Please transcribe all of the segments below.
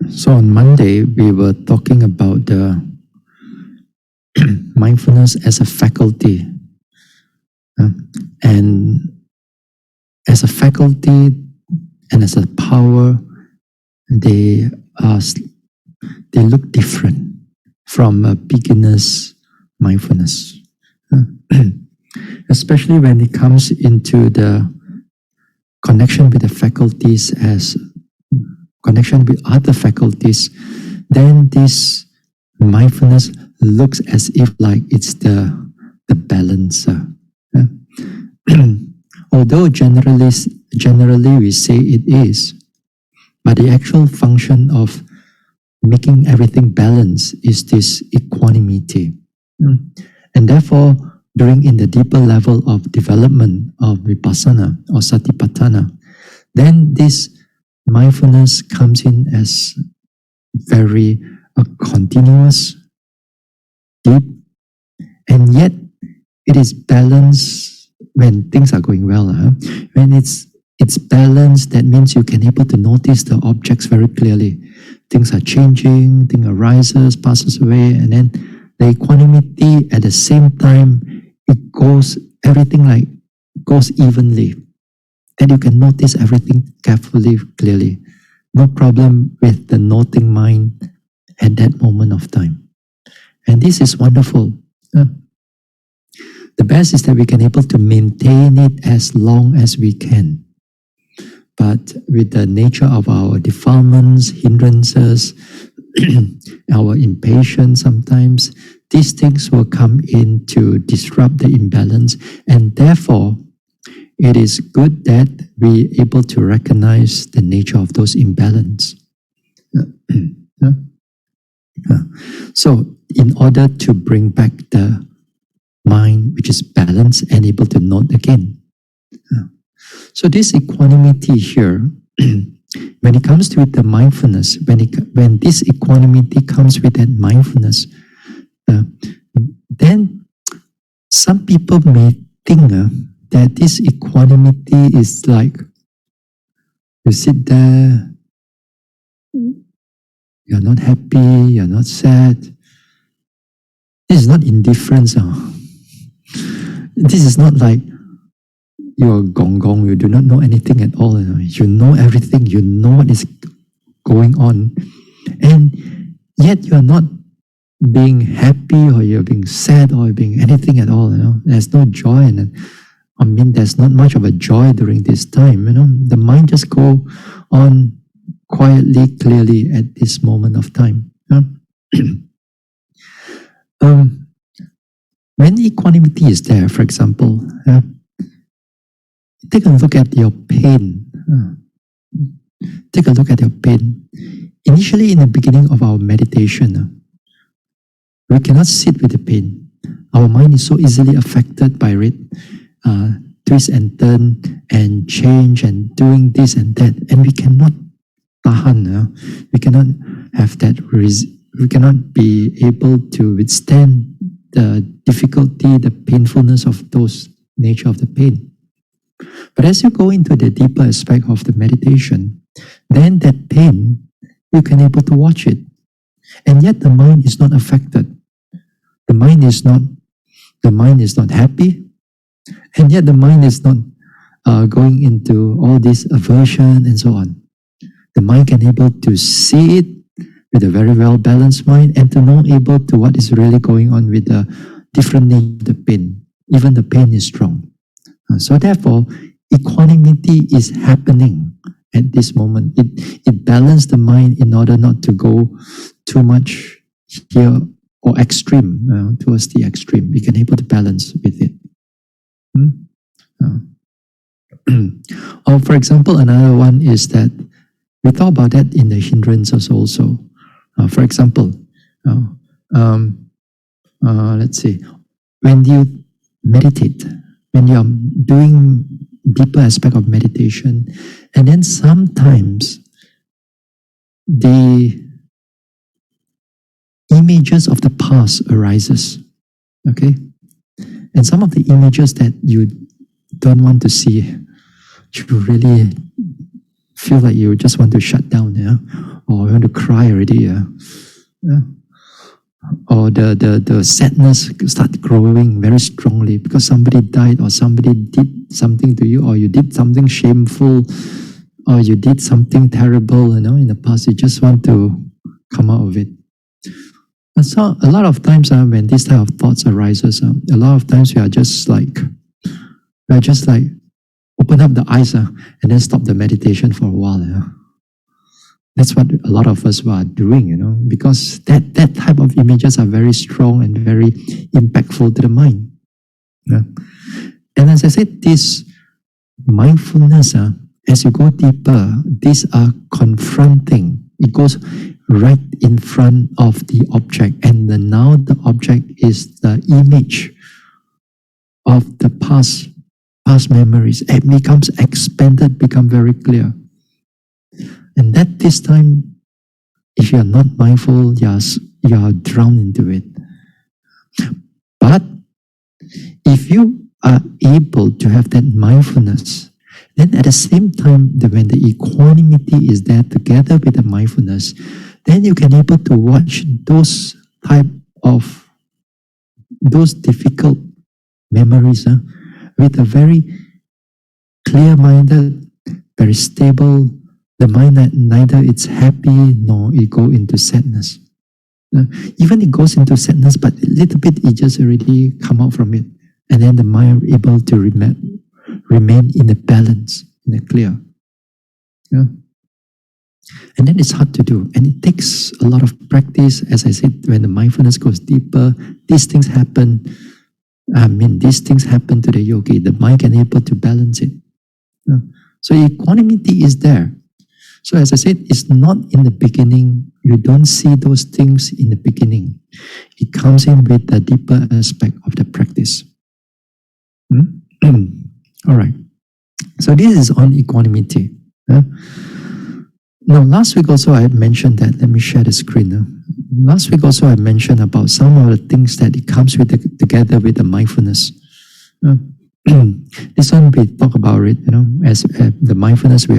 So on Monday, we were talking about the mindfulness as a faculty. And as a faculty and as a power, they look different from a beginner's mindfulness. Especially when it comes into the connection with the faculties as connection with other faculties, then this mindfulness looks as if like it's the balancer. Although generally we say it is, but the actual function of making everything balance is this equanimity. And therefore, during in the deeper level of development of vipassana or satipatthana, then this mindfulness comes in as very continuous, deep, and yet it is balanced when things are going well. When it's balanced, that means you can able to notice the objects very clearly. Things are changing, thing arises, passes away, and then the equanimity at the same time, it goes, everything like goes evenly. That you can notice everything carefully, clearly. No problem with the noting mind at that moment of time. And this is wonderful. The best is that we can able to maintain it as long as we can. But with the nature of our defilements, hindrances, our impatience sometimes, these things will come in to disrupt the imbalance, and therefore it is good that we are able to recognize the nature of those imbalance. So in order to bring back the mind which is balanced and able to note again. So this equanimity here, when it comes to the mindfulness, when this equanimity comes with that mindfulness, then some people may think that this equanimity is like you sit there, you're not happy, you're not sad. This is not indifference. This is not like you're gong gong, you do not know anything at all. You know everything, you know what is going on. And yet you're not being happy or you're being sad or being anything at all. There's no joy in it. I mean, there's not much of a joy during this time. The mind just go on quietly, clearly at this moment of time. When equanimity is there, for example, take a look at your pain. Take a look at your pain. Initially, in the beginning of our meditation, we cannot sit with the pain. Our mind is so easily affected by it. Twist and turn and change and doing this and that. And we cannot tahan. We cannot have that. We cannot be able to withstand the difficulty, the painfulness of those nature of the pain. But as you go into the deeper aspect of the meditation, then that pain, you can able to watch it. And yet the mind is not affected. The mind is not happy. And yet the mind is not going into all this aversion and so on. The mind can able to see it with a very well balanced mind and to know able to what is really going on with the different nature of the pain. Even the pain is strong. So therefore, equanimity is happening at this moment. It balances the mind in order not to go too much here or extreme, towards the extreme. We can able to balance with it. Or for example, another one is that we talk about that in the hindrances also. For example, let's see, when you meditate, when you're doing deeper aspect of meditation, and then sometimes the images of the past arises, okay? And some of the images that you don't want to see, you really feel like you just want to shut down, or we want to cry already. Yeah. Or the sadness start growing very strongly because somebody died or somebody did something to you, or you did something shameful, or you did something terrible, in the past. You just want to come out of it. And so a lot of times when this type of thoughts arises, a lot of times we are just like open up the eyes and then stop the meditation for a while. That's what a lot of us are doing, because that type of images are very strong and very impactful to the mind. Yeah. And as I said, this mindfulness, as you go deeper, these are confronting. It goes right in front of the object, and now the object is the image of the past memories. It becomes expanded, become very clear. And that this time, if you are not mindful, you are drowned into it. But if you are able to have that mindfulness, then at the same time, when the equanimity is there together with the mindfulness, then you can able to watch those difficult memories with a very clear-minded, very stable. The mind neither it's happy nor it go into sadness. Even it goes into sadness, but a little bit it just already come out from it, and then the mind able to remain in the balance, in the clear. Yeah. And then it's hard to do, and it takes a lot of practice. As I said, when the mindfulness goes deeper, these things happen. These things happen to the yogi. The mind can able to balance it. Yeah. So equanimity is there. So as I said, it's not in the beginning. You don't see those things in the beginning. It comes in with the deeper aspect of the practice. All right. So this is on equanimity. Now, last week also I mentioned that. Let me share the screen. Last week also I mentioned about some of the things that it comes with together with the mindfulness. This one we talk about it. As the mindfulness we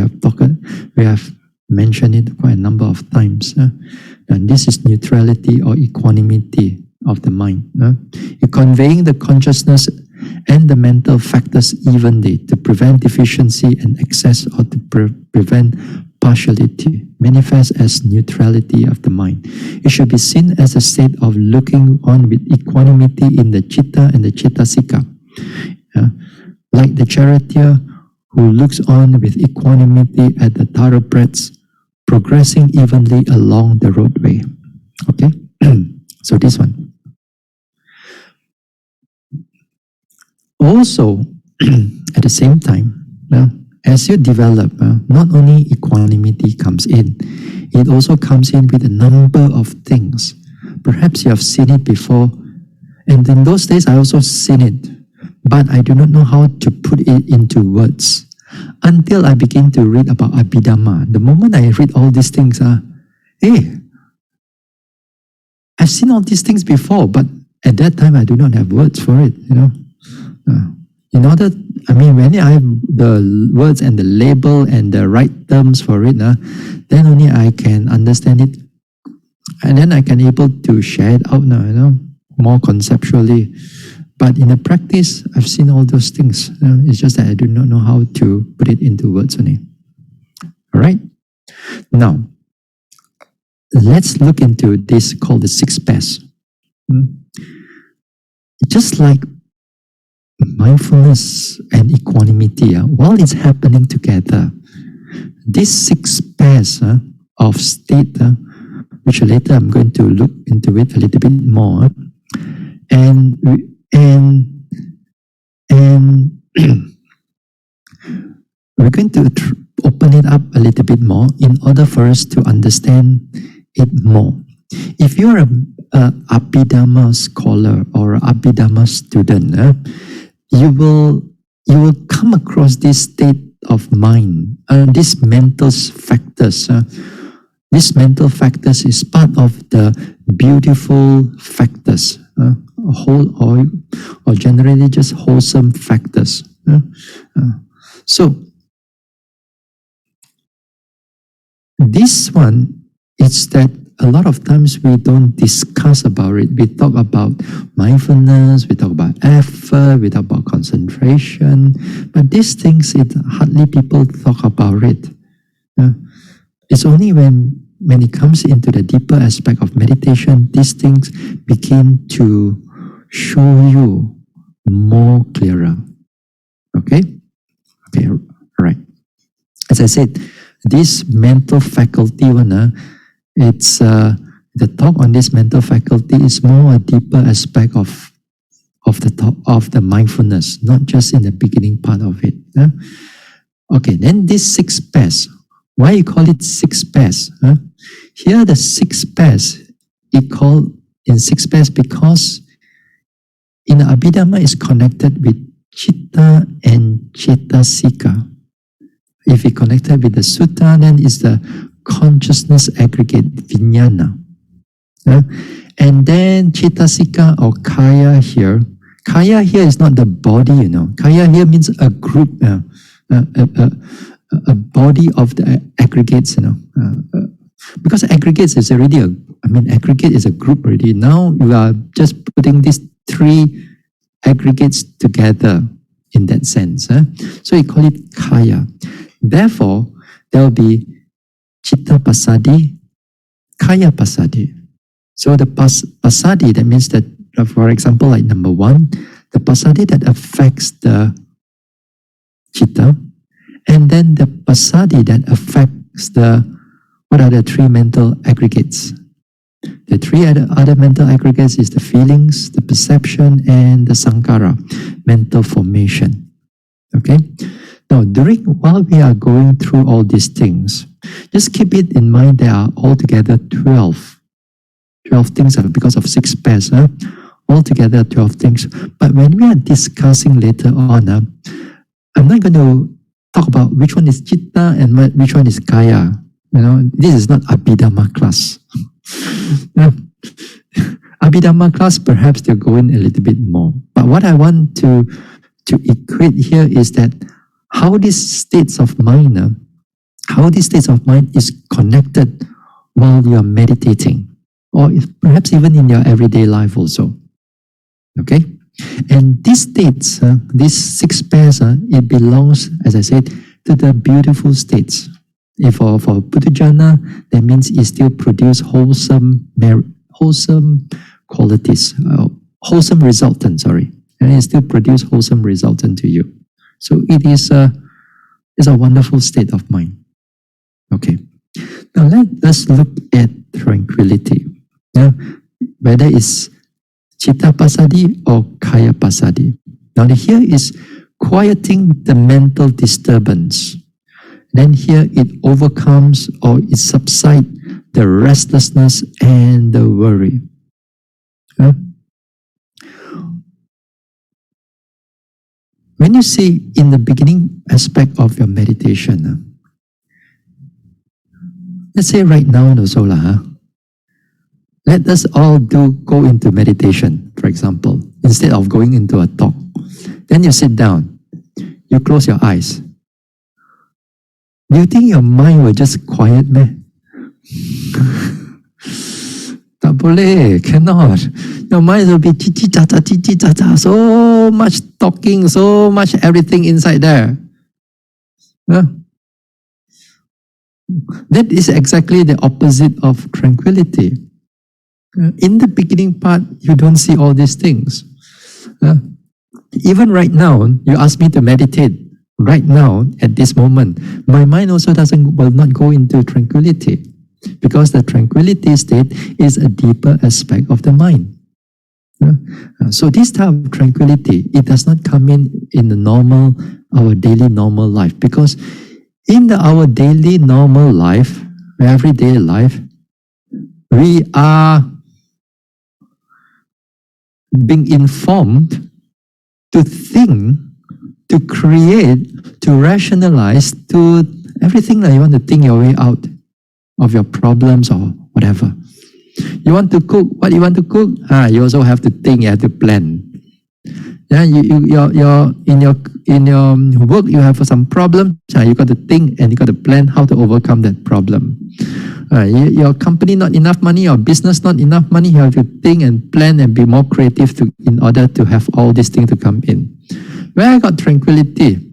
have mentioned it quite a number of times. And this is neutrality or equanimity of the mind. Conveying the consciousness and the mental factors evenly to prevent deficiency and excess, or to prevent partiality, manifest as neutrality of the mind. It should be seen as a state of looking on with equanimity in the citta and the cittasika. Like the charioteer who looks on with equanimity at the thoroughbreds progressing evenly along the roadway. Okay? So this one. Also, at the same time, as you develop, not only equanimity comes in, it also comes in with a number of things. Perhaps you have seen it before, and in those days I also seen it, but I do not know how to put it into words until I begin to read about Abhidhamma. The moment I read all these things, I've seen all these things before, but at that time I do not have words for it, when I have the words and the label and the right terms for it, then only I can understand it, and then I can able to share it out now, more conceptually. But in the practice, I've seen all those things. It's just that I do not know how to put it into words only. All right? Now, let's look into this called the six pairs. Just like mindfulness and equanimity, while it's happening together, these six pairs of state, which later I'm going to look into it a little bit more, and we're going to open it up a little bit more in order for us to understand it more. If you're an Abhidhamma scholar or an Abhidhamma student, you will come across this state of mind, these mental factors. These mental factors is part of the beautiful factors, or generally just wholesome factors. So this one It's that a lot of times we don't discuss about it. We talk about mindfulness, we talk about effort, we talk about concentration, but these things, hardly people talk about it. It's only when it comes into the deeper aspect of meditation, these things begin to show you more clearer. Okay? Okay, right. As I said, this mental faculty it's the talk on this mental faculty is more a deeper aspect of the mindfulness, not just in the beginning part of it. Okay, then this 6 pairs. Why you call it 6 pairs? Here the 6 pairs, it called in 6 pairs because in the Abhidhamma is connected with Chitta and Cetasika. If it connected with the Sutta, then it's the consciousness aggregate, Vijnana. And then Cetasika or Kaya here. Kaya here is not the body, Kaya here means a group, a body of the aggregates, because aggregates is already aggregate is a group already. Now you are just putting these 3 aggregates together in that sense. So you call it Kaya. Therefore, there will be Chitta Pasadi, Kaya Pasadi. So the Pasadi, that means that, for example, like number 1, the Pasadi that affects the Chitta, and then the Pasadi that affects what are the 3 mental aggregates? The 3 other mental aggregates is the feelings, the perception, and the sankhara, mental formation. Okay? Now, while we are going through all these things, just keep it in mind there are altogether 12 things because of 6 pairs. Altogether 12 things. But when we are discussing later on, I'm not going to talk about which one is Chitta and which one is Kaya. This is not Abhidhamma class. Abhidhamma class, perhaps they're going a little bit more. But what I want to equate here is that how these states of mind is connected while you are meditating, or perhaps even in your everyday life also. Okay? And these states, these 6 pairs, it belongs, as I said, to the beautiful states. If for Buddhajana, that means it still produce wholesome qualities, wholesome resultant, and it still produce wholesome resultant to you. So it is a wonderful state of mind. Okay. Now let us look at tranquility. Whether it's Chitta Pasadi or Kaya Pasadi. Now here is quieting the mental disturbance. Then here it overcomes or it subsides the restlessness and the worry. When you say in the beginning aspect of your meditation, let's say right now also, let us all go into meditation, for example, instead of going into a talk. Then you sit down, you close your eyes. Do you think your mind will just quiet, man? Tak boleh, cannot. Your mind will be chi-chi-cha-cha, so much talking, so much everything inside there. That is exactly the opposite of tranquility. In the beginning part, you don't see all these things. Even right now, you ask me to meditate. Right now, at this moment, my mind also will not go into tranquility, because the tranquility state is a deeper aspect of the mind. So this type of tranquility, it does not come in our daily normal life, because in our daily normal life, everyday life, we are being informed to think, to create, to rationalize, to everything that you want to think your way out of your problems or whatever. You want to cook, what you want to cook? You also have to think, you have to plan. Yeah, in your work, you have some problem. You got to think and you got to plan how to overcome that problem. Your company not enough money, your business not enough money, you have to think and plan and be more creative in order to have all these things to come in. Where I got tranquility?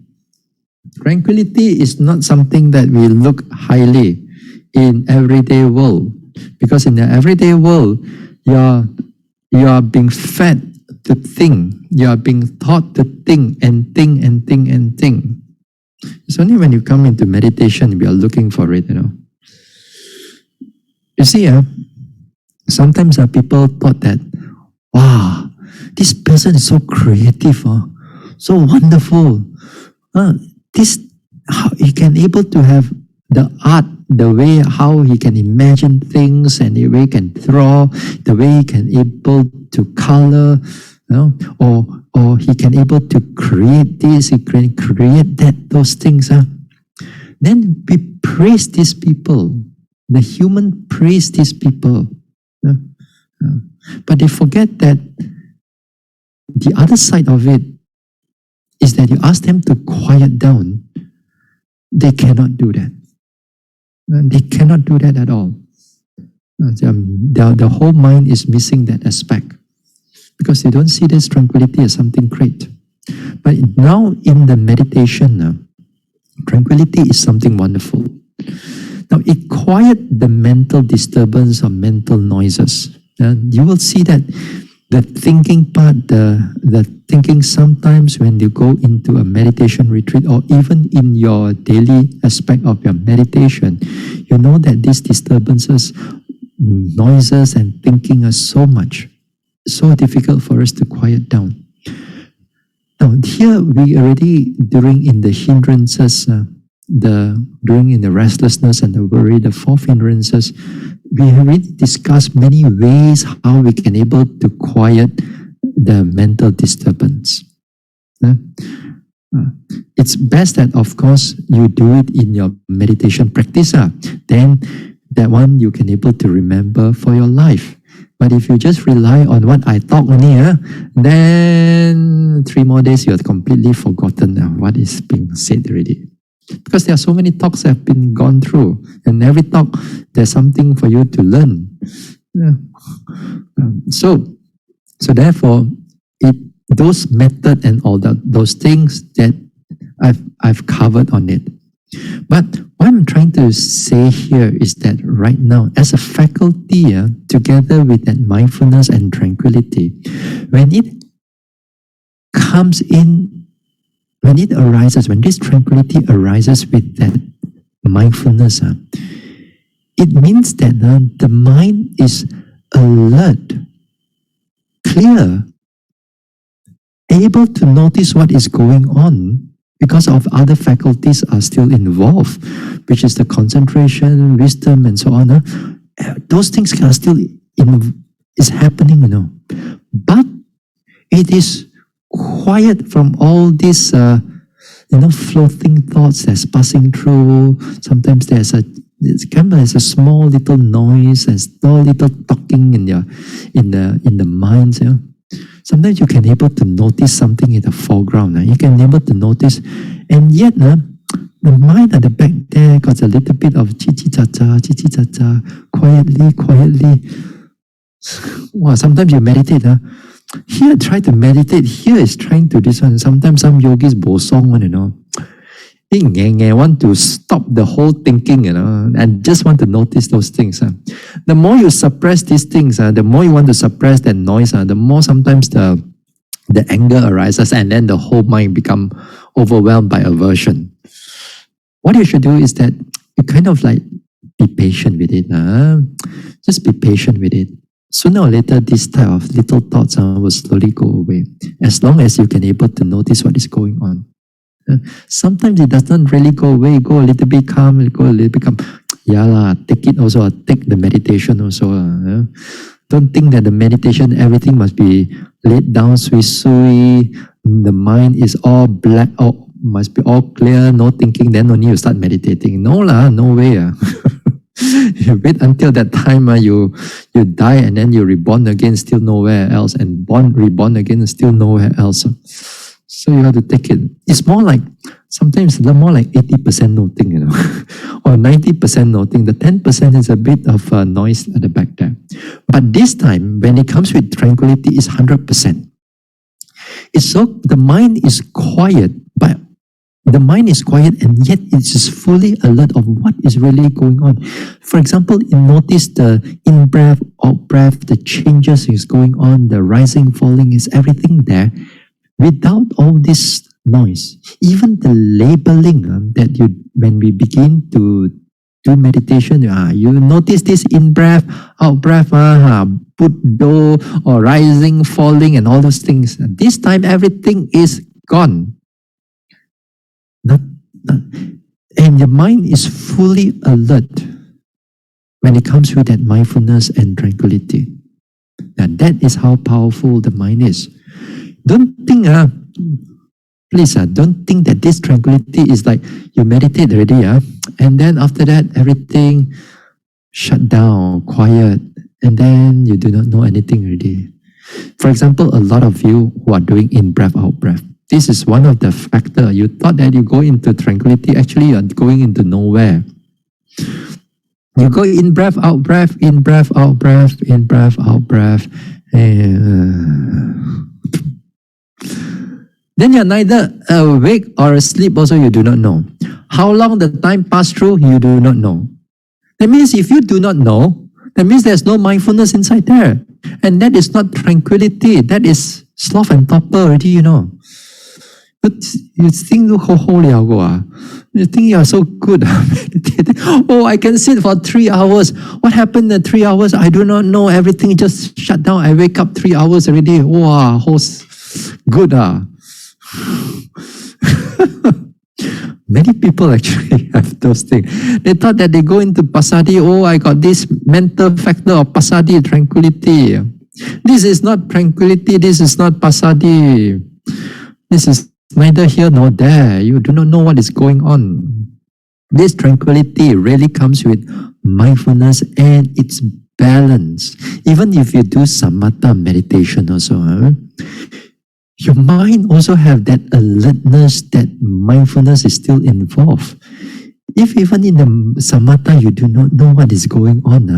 Tranquility is not something that we look highly in everyday world, because in the everyday world, you are being fed to think, you are being taught to think and think and think and think. It's only when you come into meditation we are looking for it, You see, sometimes people thought that, wow, this person is so creative, so wonderful. How he can able to have the art, the way how he can imagine things, and the way he can draw, the way he can able to color, or he can able to create this, he can create that, those things. Then we praise these people. The human praise these people. But they forget that the other side of it is that you ask them to quiet down. They cannot do that. They cannot do that at all. The whole mind is missing that aspect because they don't see this tranquility as something great. But now in the meditation, tranquility is something wonderful. Now it quiets the mental disturbance or mental noises. You will see that the thinking part, the thinking sometimes when you go into a meditation retreat or even in your daily aspect of your meditation, you know that these disturbances, noises and thinking are so much, so difficult for us to quiet down. Now here we already, during in the hindrances, during in the restlessness and the worry, the fourth hindrances, we have already discussed many ways how we can able to quiet the mental disturbance. It's best that, of course, you do it in your meditation practice. Then that one you can able to remember for your life. But if you just rely on what I talk only, then 3 more days you have completely forgotten what is being said already. Because there are so many talks that have been gone through, and every talk there's something for you to learn. So therefore, those method and all those things that I've covered on it. But what I'm trying to say here is that right now, as a faculty, together with that mindfulness and tranquility, when it comes in, when it arises, when this tranquility arises with that mindfulness, it means that the mind is alert, clear, able to notice what is going on because of other faculties are still involved, which is the concentration, wisdom, and so on. Those things are still is happening, But it is quiet from all these, floating thoughts that's passing through. Sometimes there's a small little noise and small little talking in the minds. Sometimes you can able to notice something in the foreground. You can able to notice, and yet the mind at the back there got a little bit of chi-chi-cha-cha, quietly. Wow, sometimes you meditate. Here, try to meditate. Here is trying to this one. Sometimes some yogis bosong one, They want to stop the whole thinking, and just want to notice those things. The more you suppress these things, the more you want to suppress that noise, the more sometimes the anger arises, and then the whole mind become overwhelmed by aversion. What you should do is that you kind of like be patient with it. Just be patient with it. Sooner or later, this type of little thoughts will slowly go away, as long as you can able to notice what is going on. Sometimes it doesn't really go away. Go a little bit calm, take it also. Take the meditation also. Don't think that the meditation, everything must be laid down, sui. The mind is all black, must be all clear, no thinking, then only you start meditating. No way. You wait until that time, you die and then you reborn again, still nowhere else, and reborn again, still nowhere else. So you have to take it. It's more like, sometimes it's more like 80% noting, or 90% noting. The 10% is a bit of noise at the back there. But this time, when it comes with tranquility, it's 100%. It's so, the mind is quiet, but the mind is quiet and yet it's just fully alert of what is really going on. For example, you notice the in-breath, out-breath, the changes is going on, the rising, falling, is everything there without all this noise. Even the labeling that you, when we begin to do meditation, you notice this in-breath, out-breath, Buddha, or rising, falling, and all those things. This time, everything is gone. And your mind is fully alert when it comes with that mindfulness and tranquility. And that is how powerful the mind is. Don't think, please, don't think that this tranquility is like you meditate already, and then after that, everything shut down, quiet, and then you do not know anything already. For example, a lot of you who are doing in-breath, out-breath, this is one of the factors. You thought that you go into tranquility, actually you are going into nowhere. You go in-breath, out-breath, in-breath, out-breath, in-breath, out-breath, then you're neither awake or asleep also, you do not know. How long the time passed through, you do not know. That means if you do not know, that means there's no mindfulness inside there. And that is not tranquility, that is sloth and torpor already, But you think you think you are so good meditating. Oh, I can sit for 3 hours. What happened in 3 hours? I do not know. Everything just shut down. I wake up 3 hours already. Wow, good. Many people actually have those things. They thought that they go into pasadi. Oh, I got this mental factor of pasadi, tranquility. This is not tranquility. This is not pasadi. This is neither here nor there. You do not know what is going on. This tranquility really comes with mindfulness and its balance. Even if you do samatha meditation also, your mind also have that alertness, that mindfulness is still involved. If even in the samatha you do not know what is going on,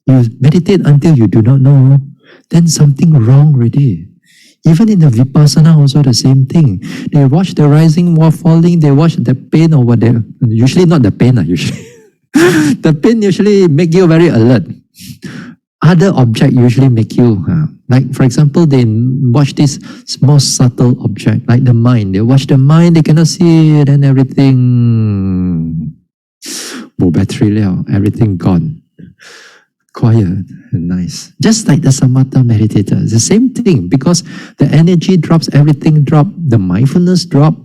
you meditate until you do not know, then something wrong already. Even in the vipassana also the same thing. They watch the rising or falling, they watch the pain or whatever. Usually not the pain, usually. The pain usually make you very alert. Other object usually make you, like for example, they watch this small subtle object, like the mind. They watch the mind, they cannot see it and everything, battery everything gone. Quiet and nice. Just like the samatha meditator. It's the same thing because the energy drops, everything drops, the mindfulness drops,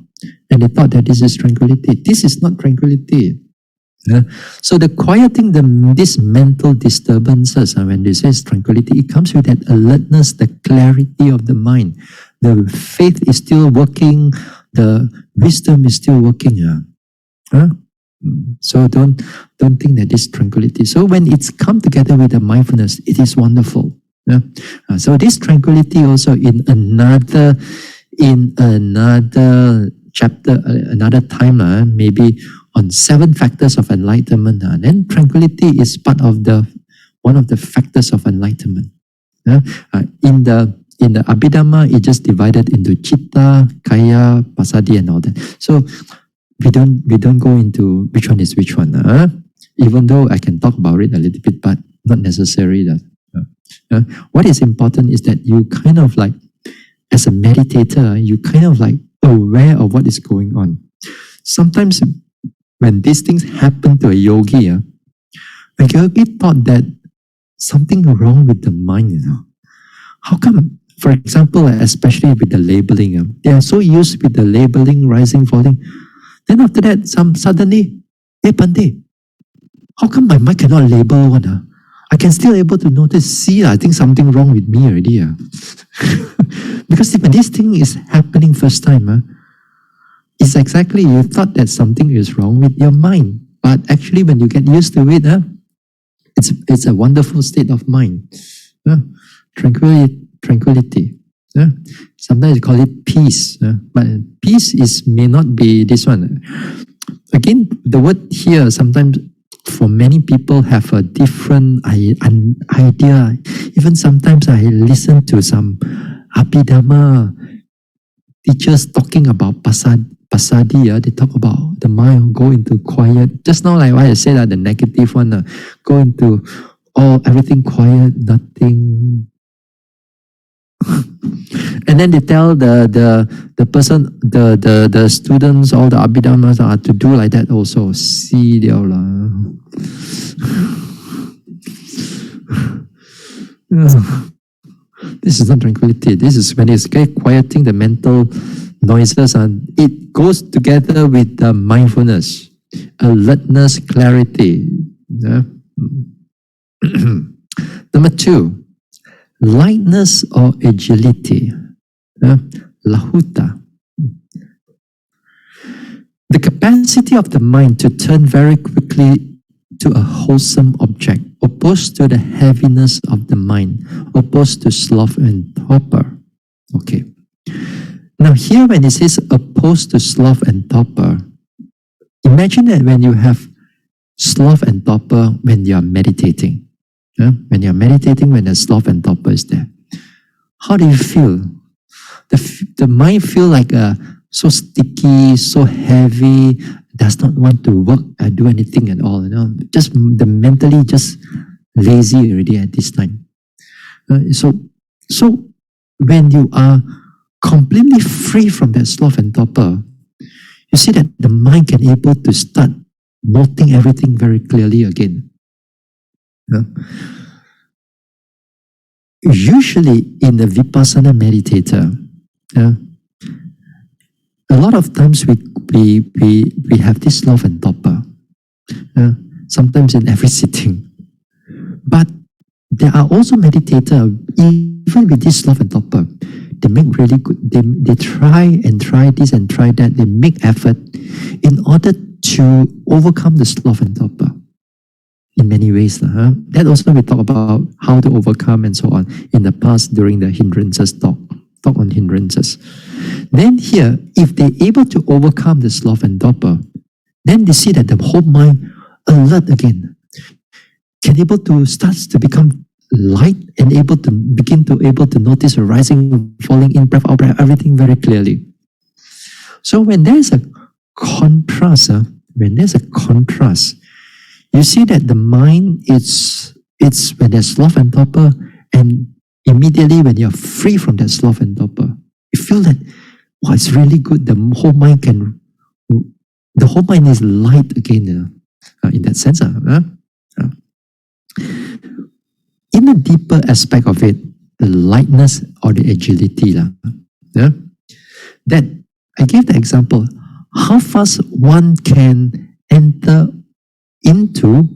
and they thought that this is tranquility. This is not tranquility. So the quieting these mental disturbances, when they say tranquility, it comes with that alertness, the clarity of the mind. The faith is still working, the wisdom is still working. So don't think that this tranquility. So when it's come together with the mindfulness, it is wonderful. So this tranquility also in another chapter, another time, maybe on 7 factors of enlightenment. Then tranquility is part of one of the factors of enlightenment. In the Abhidhamma, it just divided into citta, kaya, pasadi, and all that. So we don't go into which one is which one. Even though I can talk about it a little bit, but not necessary that. What is important is that you kind of like, as a meditator, you kind of like aware of what is going on. Sometimes when these things happen to a yogi, a yogi thought that something wrong with the mind. How come? For example, especially with the labeling, they are so used with the labeling, rising, falling. Then after that, suddenly, hey Bhante, how come my mind cannot label one? I can still able to notice, see, I think something wrong with me already. Because when this thing is happening first time, it's exactly, you thought that something is wrong with your mind. But actually, when you get used to it, it's a wonderful state of mind. Tranquility. Yeah? Sometimes you call it peace, but peace may not be this one. Again, the word here sometimes for many people have a different idea. Even sometimes I listen to some Abhidhamma teachers talking about pasadi. They talk about the mind go into quiet. Just now, like what I said, the negative one, go into everything quiet, nothing. And then they tell the person, the students, all the Abhidhammas are to do like that also. See, this is not tranquility. This is when it's quieting the mental noises, and it goes together with the mindfulness, alertness, clarity. Yeah? Number 2, lightness or agility. Lahuta. The capacity of the mind to turn very quickly to a wholesome object, opposed to the heaviness of the mind, opposed to sloth and torpor. Okay. Now here when it says opposed to sloth and torpor, imagine that when you have sloth and torpor when you are meditating. When you are meditating, when the sloth and torpor is there, how do you feel? The mind feel like so sticky, so heavy, does not want to work or do anything at all. Just the mentally just lazy already at this time. So when you are completely free from that sloth and torpor, you see that the mind can able to start noting everything very clearly again. Usually in the Vipassana meditator, a lot of times we have this sloth and torpor, sometimes in every sitting. But there are also meditators, even with this sloth and torpor, they make really good, they try this and try that, they make effort in order to overcome the sloth and torpor in many ways. That also we talk about how to overcome and so on in the past during the hindrances talk on hindrances. Then here, if they're able to overcome the sloth and torpor, then they see that the whole mind alert again, can able to start to become light and able to begin to notice a rising, falling in, breath out, breath, everything very clearly. So when there's a contrast, you see that the mind it's when there's sloth and torpor, and immediately when you're free from that sloth and torpor, you feel that it's really good. The whole mind is light again. In that sense, in the deeper aspect of it, the lightness or the agility, that I gave the example, how fast one can enter into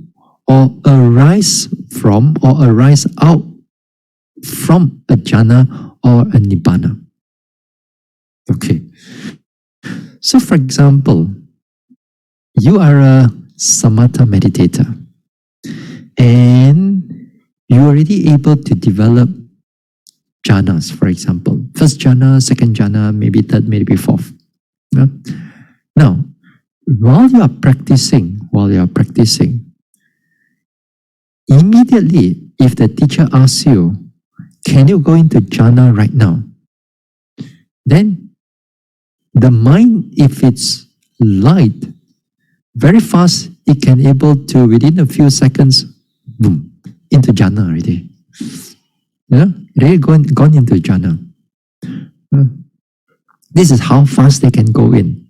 or arise from or arise out from a jhana or a nibbana. Okay. So for example, you are a samatha meditator and you're already able to develop jhanas, for example. First jhana, second jhana, maybe third, maybe fourth. Now, while you are practicing, immediately if the teacher asks you, can you go into jhana right now? Then the mind, if it's light, very fast, it can able to, within a few seconds, boom, into jhana already. They're gone into jhana. This is how fast they can go in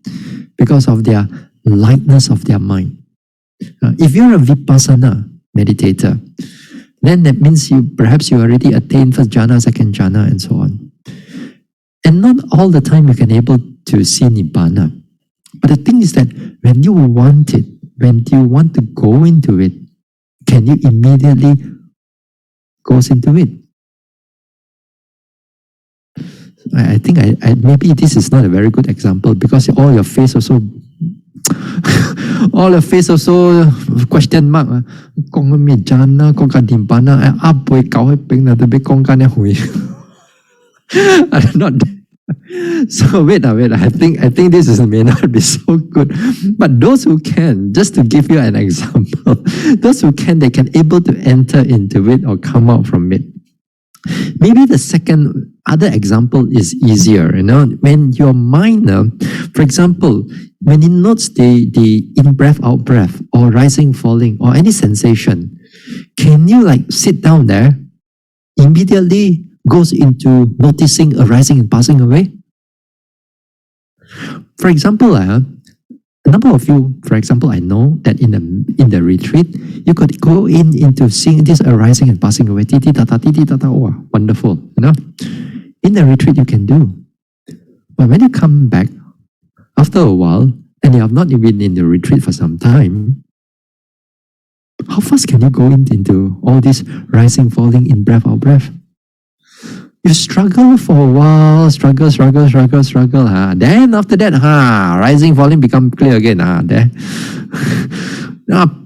because of their lightness of their mind. If you're a vipassana meditator, then that means perhaps you already attained first jhana, second jhana, and so on. And not all the time you can able to see nibbana. But the thing is that when you want it, when you want to go into it, can you immediately goes into it? I think maybe this is not a very good example because all your face also all your face also question mark. Kong mi jhana, kong ka nibbana, aboi kau hai ping na be kong ka ne hui. I'm not. So wait. I think this may not be so good. But those who can, just to give you an example, those who can, they can able to enter into it or come out from it. Maybe the second other example is easier. When your mind, for example, when it notes the in breath, out breath, or rising, falling, or any sensation, can you sit down there, immediately goes into noticing arising and passing away? For example, a number of you, for example, I know that in the retreat, you could go into seeing this arising and passing away. Titi tata, oh, wonderful. In the retreat you can do. But when you come back after a while, and you have not been in the retreat for some time, how fast can you go into all this rising, falling, in breath, out breath? You struggle for a while, struggle. Then after that, rising, falling become clear again. There.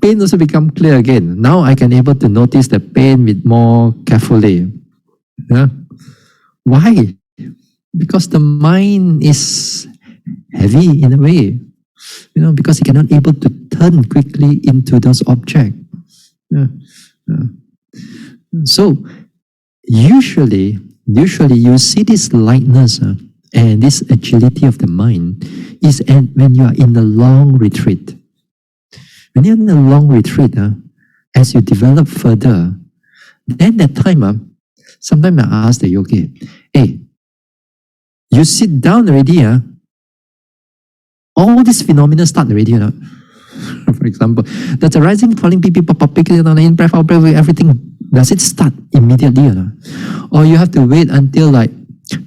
Pain also become clear again. Now I can able to notice the pain with more carefully. Why? Because the mind is heavy in a way. Because it cannot able to turn quickly into those objects. So usually you see this lightness and this agility of the mind is when you are in a long retreat. When you're in a long retreat, as you develop further, then that time, sometimes I ask the yogi, hey, you sit down already, all these phenomena start already. For example, that's a rising, falling, pop, in breath, out breath, everything. Does it start immediately? Or you have to wait until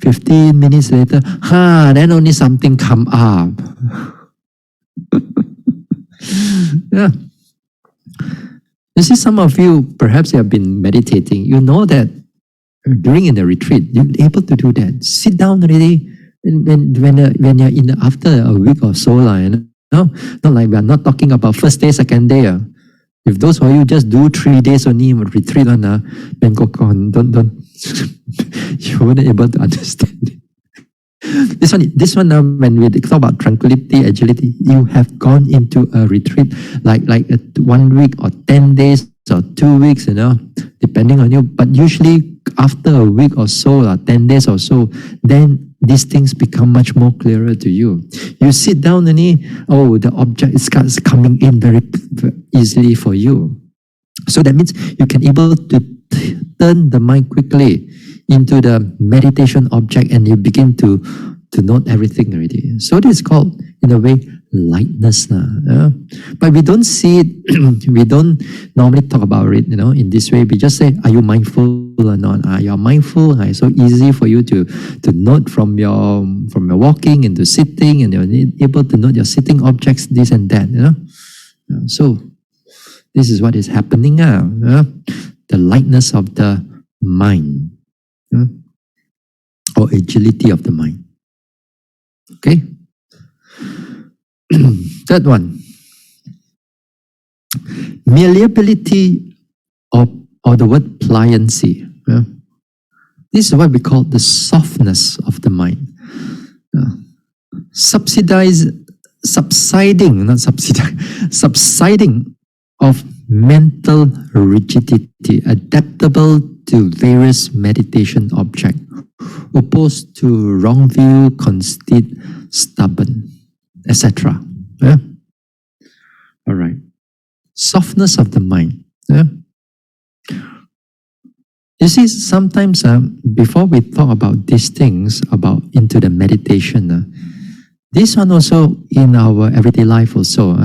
15 minutes later, then only something come up. Yeah. You see, some of you, perhaps you have been meditating, you know that during in the retreat, you're able to do that. Sit down already when you're after a week or so, not like we are not talking about first day, second day. If those of you just do 3 days only retreat on, then go on, don't you wouldn't able to understand it. This one now, when we talk about tranquility, agility, you have gone into a retreat like 1 week or 10 days or 2 weeks, depending on you. But usually after a week or so, or 10 days or so, then these things become much more clearer to you. You sit down and the object is coming in very easily for you. So that means you can able to turn the mind quickly into the meditation object and you begin to note everything already. So this is called, in a way, lightness. But we don't see it, we don't normally talk about it, in this way. We just say, are you mindful or not? You're mindful. It's so easy for you to note from your walking into sitting, and you're able to note your sitting objects, this and that. So this is what is happening now. The lightness of the mind, or agility of the mind. Okay. Third one, malleability or the word pliancy. This is what we call the softness of the mind. Subsiding of mental rigidity, adaptable to various meditation objects, opposed to wrong view, conceit, stubborn, etc. All right. Softness of the mind. You see, sometimes before we talk about these things, about into the meditation, this one also in our everyday life also,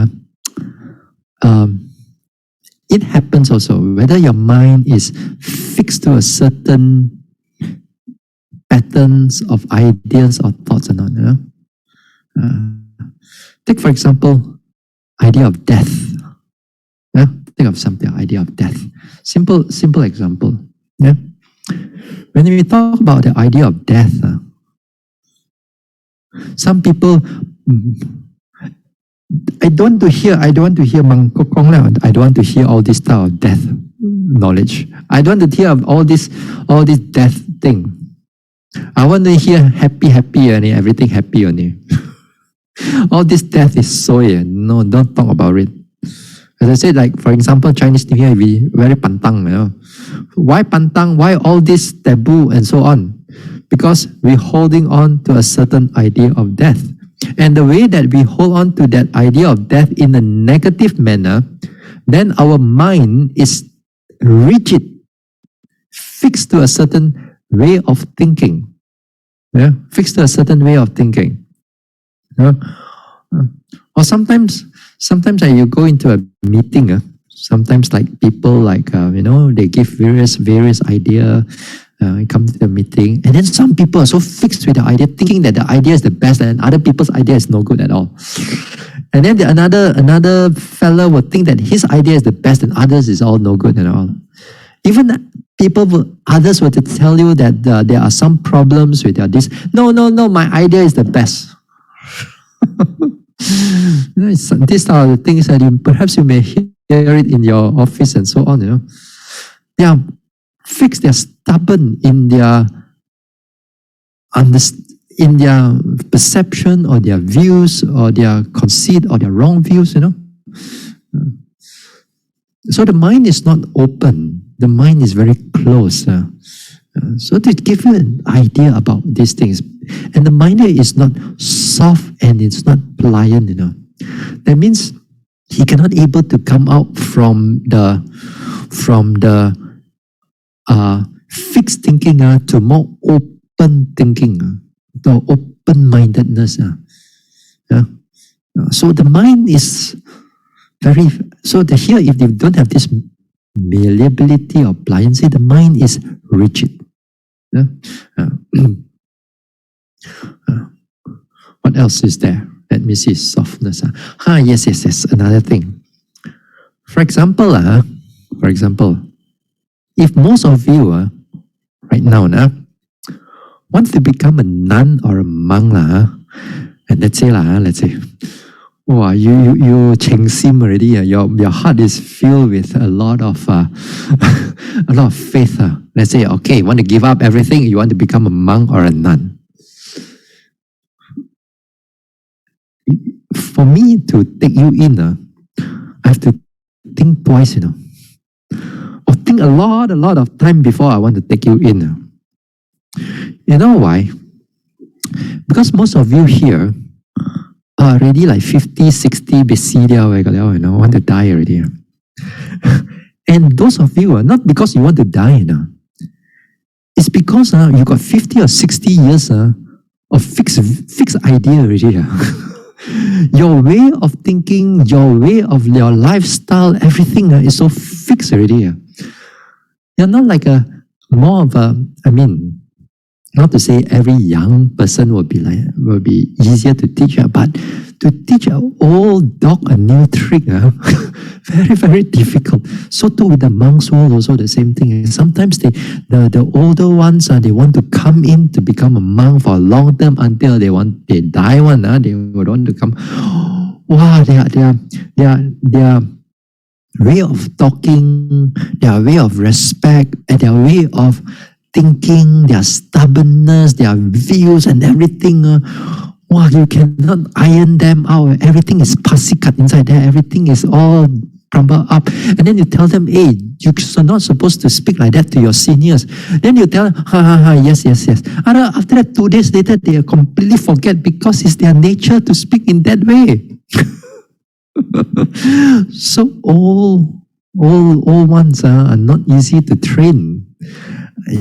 it happens also, whether your mind is fixed to a certain patterns of ideas or thoughts or not. Take for example, idea of death. Think of something, idea of death. Simple example. When we talk about the idea of death, some people, I don't want to hear Mang Kokong now. I don't want to hear all this type of death knowledge. I don't want to hear of all this death thing. I want to hear happy, happy only, everything happy only. All this death is so, no, don't talk about it. As I said, like, for example, Chinese New Year, we very pantang, Why pantang? Why all this taboo and so on? Because we're holding on to a certain idea of death. And the way that we hold on to that idea of death in a negative manner, then our mind is rigid, fixed to a certain way of thinking. Yeah, fixed to a certain way of thinking. Or sometimes you go into a meeting. Sometimes like people like they give various idea. Come to the meeting, and then some people are so fixed with the idea, thinking that the idea is the best, and other people's idea is no good at all. And then another fella will think that his idea is the best, and others is all no good at all. Even others will tell you that there are some problems with this. No, my idea is the best. These are the things that perhaps you may hear it in your office and so on. They are fixed, they're stubborn in their perception or their views or their conceit or their wrong views. So the mind is not open. The mind is very closed. So to give you an idea about these things, and the mind is not soft and it's not pliant. That means he cannot able to come out from the fixed thinking to more open thinking, to open-mindedness. So the mind is very, here if you don't have this malleability or pliancy, the mind is rigid. What else is there? Let me see, softness. Yes, another thing. For example, if most of you right now want to become a nun or a monk, and let's say, oh, you cheng sim already. Your heart is filled with a lot of faith. Let's say, okay, you want to give up everything. You want to become a monk or a nun. For me to take you in, I have to think twice. Or think a lot of time before I want to take you in. You know why? Because most of you here are already like 50, 60, want to die already. And those of you are not because you want to die. It's because you got 50 or 60 years of fixed idea already. Your way of thinking, your way of your lifestyle, everything is so fixed already. You're not like not to say every young person will be easier to teach, but to teach an old dog a new trick, very, very difficult. So too with the monks world also the same thing. Sometimes the older ones they want to come in to become a monk for a long term until they die one. They would want to come. Wow, their way of talking, their way of respect, and their way of thinking, their stubbornness, their views and everything. Wow, you cannot iron them out. Everything is pussy cut inside there. Everything is all crumbled up. And then you tell them, hey, you're not supposed to speak like that to your seniors. Then you tell them, yes. After that, 2 days later, they completely forget because it's their nature to speak in that way. So all ones are not easy to train.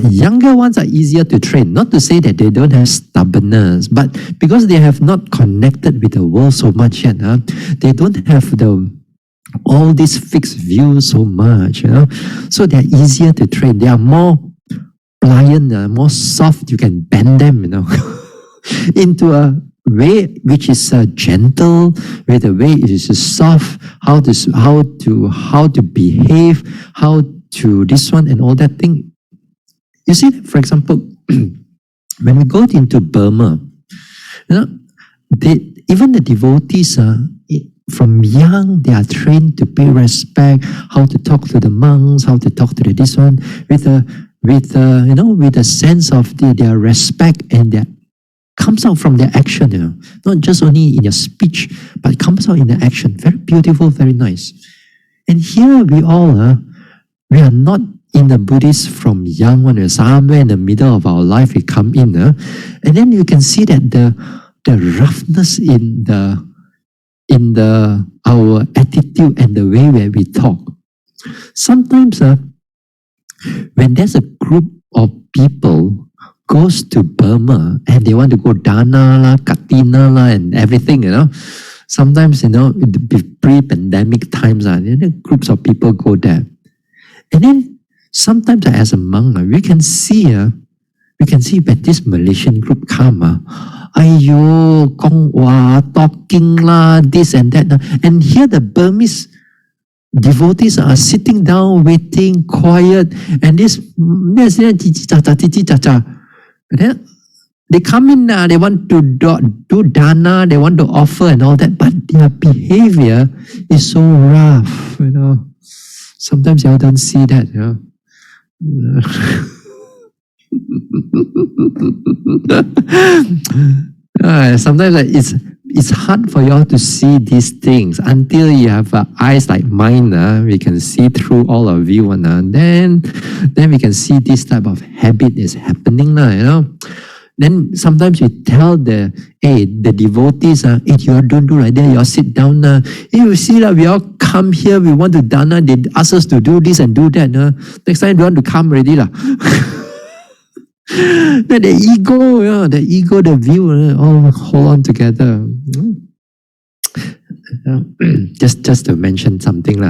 Younger ones are easier to train. Not to say that they don't have stubbornness, but because they have not connected with the world so much yet, they don't have all these fixed views so much. So they are easier to train. They are more pliant, more soft. You can bend them, into a way which is gentle, with a way it is soft. How to behave, how to this one and all that thing. You see, for example, when we go into Burma, even the devotees from young, they are trained to pay respect, how to talk to the monks, how to talk to this one, with with with a sense of their respect, and their comes out from their action, not just only in your speech, but it comes out in the action. Very beautiful, very nice. And here we all, we are not in the Buddhist from young one. We're somewhere in the middle of our life we come in, and then you can see that the roughness in our attitude and the way where we talk. Sometimes, when there's a group of people goes to Burma and they want to go Dana la, Katina la, and everything, sometimes, pre-pandemic times, groups of people go there. And then sometimes as a monk, we can see when this Malaysian group come, ayo, gong wa, talking la, this and that. And here the Burmese devotees are sitting down, waiting, quiet, and this, and then they come in, they want to do dana, they want to offer and all that, but their behavior is so rough, Sometimes you don't see that, Sometimes it's hard for y'all to see these things until you have eyes like mine. We can see through all of you, and then we can see this type of habit is happening, Then sometimes we tell the devotees, hey, you don't do like that, you all sit down. Hey, you see that we all come here, we want to dana, they ask us to do this and do that. Next time we want to come already. Then the ego, the view, all hold on together. Just to mention something.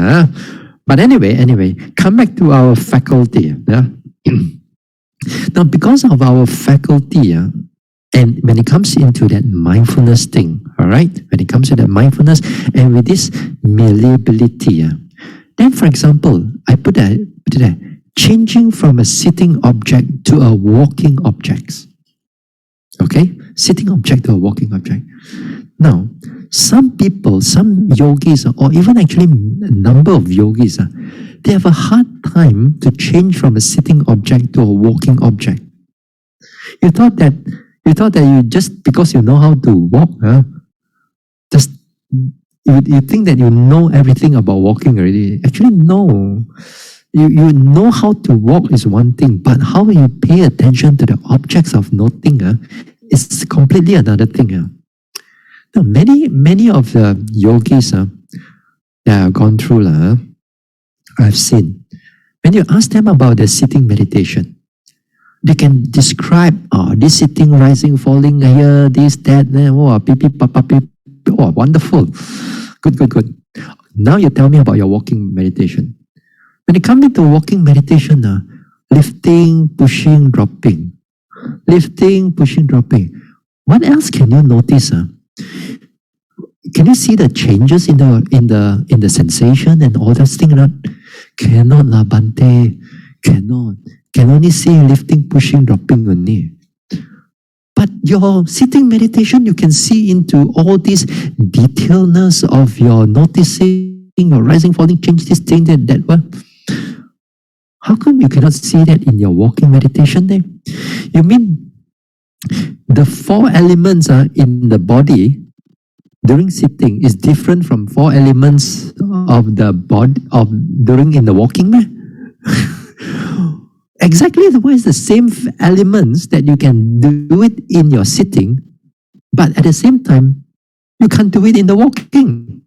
But anyway, come back to our faculty. Now, because of our faculty, and when it comes into that mindfulness thing, all right, when it comes to that mindfulness and with this malleability, then, for example, I put it there, changing from a sitting object to a walking object. Okay? Sitting object to a walking object. Now, some people, some yogis, or even actually a number of yogis, they have a hard time to change from a sitting object to a walking object. You thought that you just because you know how to walk, just you think that you know everything about walking already. Actually, no. You know how to walk is one thing, but how you pay attention to the objects of noting is completely another thing. Now, many of the yogis that I've gone through, I've seen, when you ask them about their sitting meditation, they can describe this sitting, rising, falling here, this, that, wonderful. Good. Now you tell me about your walking meditation. When it comes to walking meditation, lifting, pushing, dropping. Lifting, pushing, dropping. What else can you notice? Can you see the changes in the sensation and all those things? Cannot la, Bhante. Cannot. Can only see lifting, pushing, dropping only. But your sitting meditation, you can see into all this detailness of your noticing, your rising, falling, change this thing, that one. How come you cannot see that in your walking meditation there? You mean the 4 elements in the body during sitting is different from 4 elements of the body during in the walking, man? Exactly the same elements that you can do it in your sitting, but at the same time, you can't do it in the walking.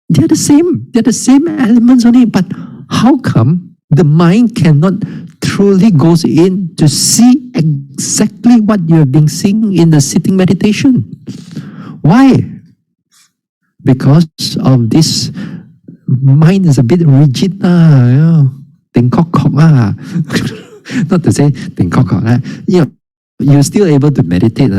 They're the same elements only, but how come the mind cannot truly goes in to see exactly what you have been seeing in the sitting meditation? Why? Because of this mind is a bit rigid. Not to say you're still able to meditate,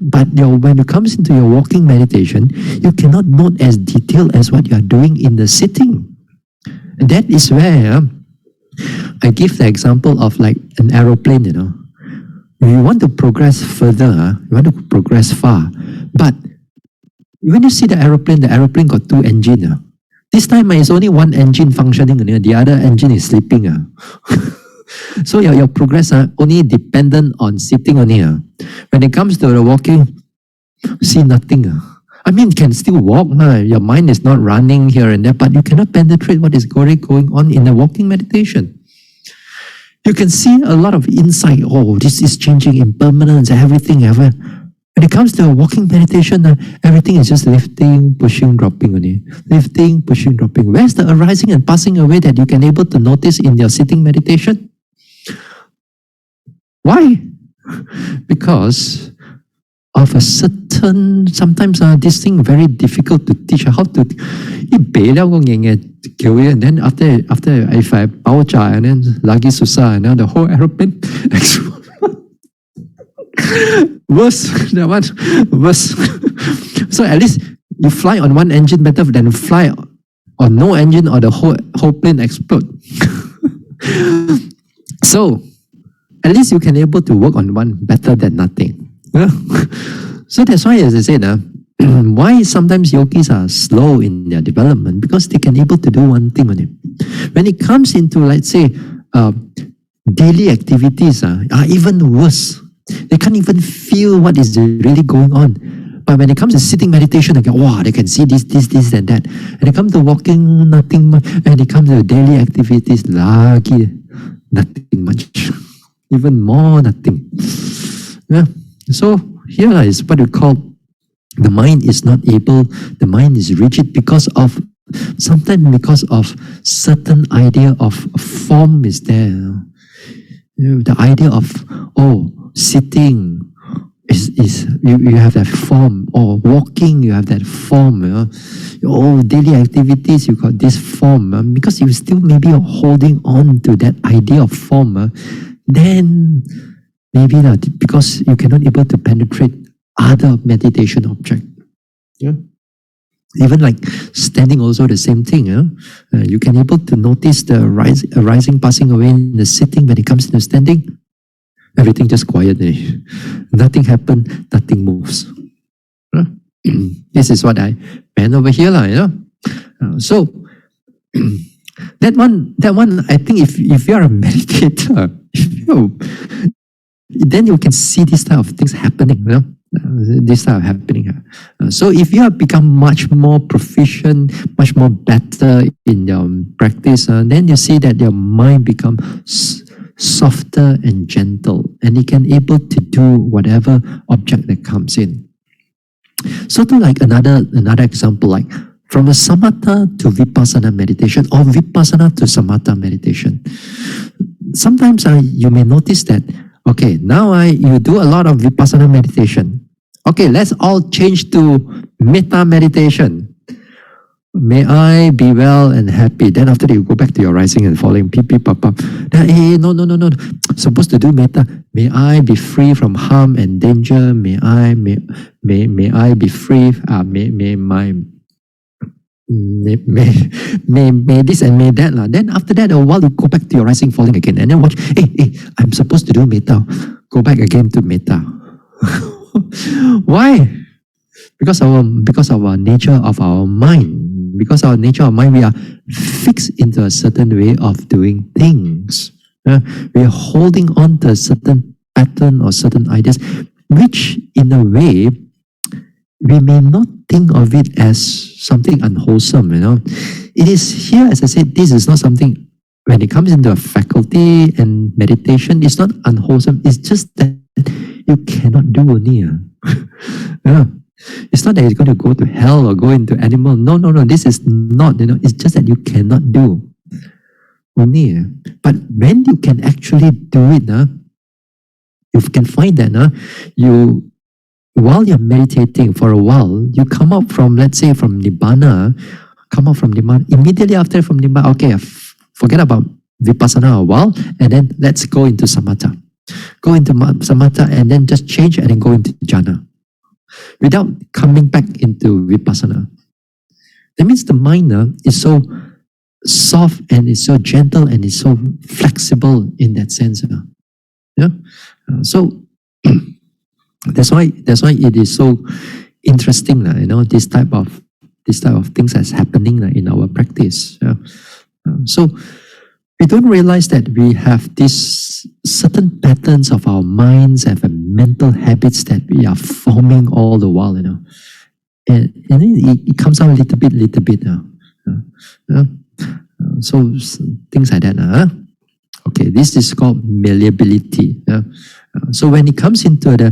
but when it comes into your walking meditation, you cannot note as detailed as what you are doing in the sitting. And that is where I give the example of like an aeroplane, You want to progress further, you want to progress far, but when you see the aeroplane got 2 engines. This time it's only one engine functioning, the other engine is sleeping. So your progress only dependent on sitting only. When it comes to the walking, see nothing. I mean, you can still walk. Your mind is not running here and there, but you cannot penetrate what is going on in the walking meditation. You can see a lot of insight. Oh, this is changing impermanence, everything. When it comes to a walking meditation, everything is just lifting, pushing, dropping only. Lifting, pushing, dropping. Where's the arising and passing away that you can able to notice in your sitting meditation? Why? Because of a certain, sometimes this thing very difficult to teach how to. And then after if I power and then lagi susah and then the whole aeroplane explodes. Worse, that one worse. So at least you fly on one engine better than fly on no engine or the whole plane explode. So at least you can able to work on one better than nothing. So that's why, as I said, why sometimes yogis are slow in their development, because they can able to do one thing only. When it comes into, let's say, daily activities are even worse. They can't even feel what is really going on. But when it comes to sitting meditation, they go, wow, they can see this, and that. And they come to walking, nothing much. And they come to daily activities, lagi, nothing much. Even more nothing. Yeah. So here is what we call the mind is not able, the mind is rigid sometimes because of certain idea of form is there. The idea of, sitting is you have that form, or walking, you have that form. Daily activities, you got this form. Because you still maybe are holding on to that idea of form, then maybe not, because you cannot able to penetrate other meditation object. Yeah. Even like standing also the same thing. You can able to notice the arising, passing away in the sitting. When it comes to standing, everything just quiet. Nothing happened, nothing moves. This is what I meant over here. So that one, I think if you're a meditator, then you can see this type of things happening. This type of happening. So if you have become much more proficient, much more better in your practice, then you see that your mind becomes softer and gentle, and you can able to do whatever object that comes in. So to like another example, like from a samatha to vipassana meditation, or vipassana to samatha meditation. Sometimes you may notice that, okay, now you do a lot of vipassana meditation. Okay, let's all change to metta meditation. May I be well and happy. Then after that, you go back to your rising and falling. Papa. Then, no. Supposed to do metta. May I be free from harm and danger. May I be free. May this and may that. Then after that, a while you go back to your rising, falling again, and then watch. Hey, I'm supposed to do metta. Go back again to metta. Why? Because of our nature of our mind. Because our nature of mind, we are fixed into a certain way of doing things. We are holding on to a certain pattern or certain ideas, which in a way, we may not think of it as something unwholesome. It is here, as I said, this is not something, when it comes into a faculty and meditation, it's not unwholesome. It's just that you cannot do only. Yeah. It's not that you're going to go to hell or go into animal. No. This is not. It's just that you cannot do only. But when you can actually do it, you can find that while you're meditating for a while, you come out from, let's say, from Nibbana. Immediately after from Nibbana, okay, forget about Vipassana a while, and then let's go into Samatha. Go into Samatha and then just change and then go into Jhana. Without coming back into Vipassana. That means the mind is so soft and it's so gentle and it's so flexible in that sense. Yeah. So that's why it is so interesting. This type of this type of things that's happening in our practice. So we don't realize that we have these certain patterns of our minds and mental habits that we are forming all the while, and then it comes out little bit. So things like that. Okay, this is called malleability. So when it comes into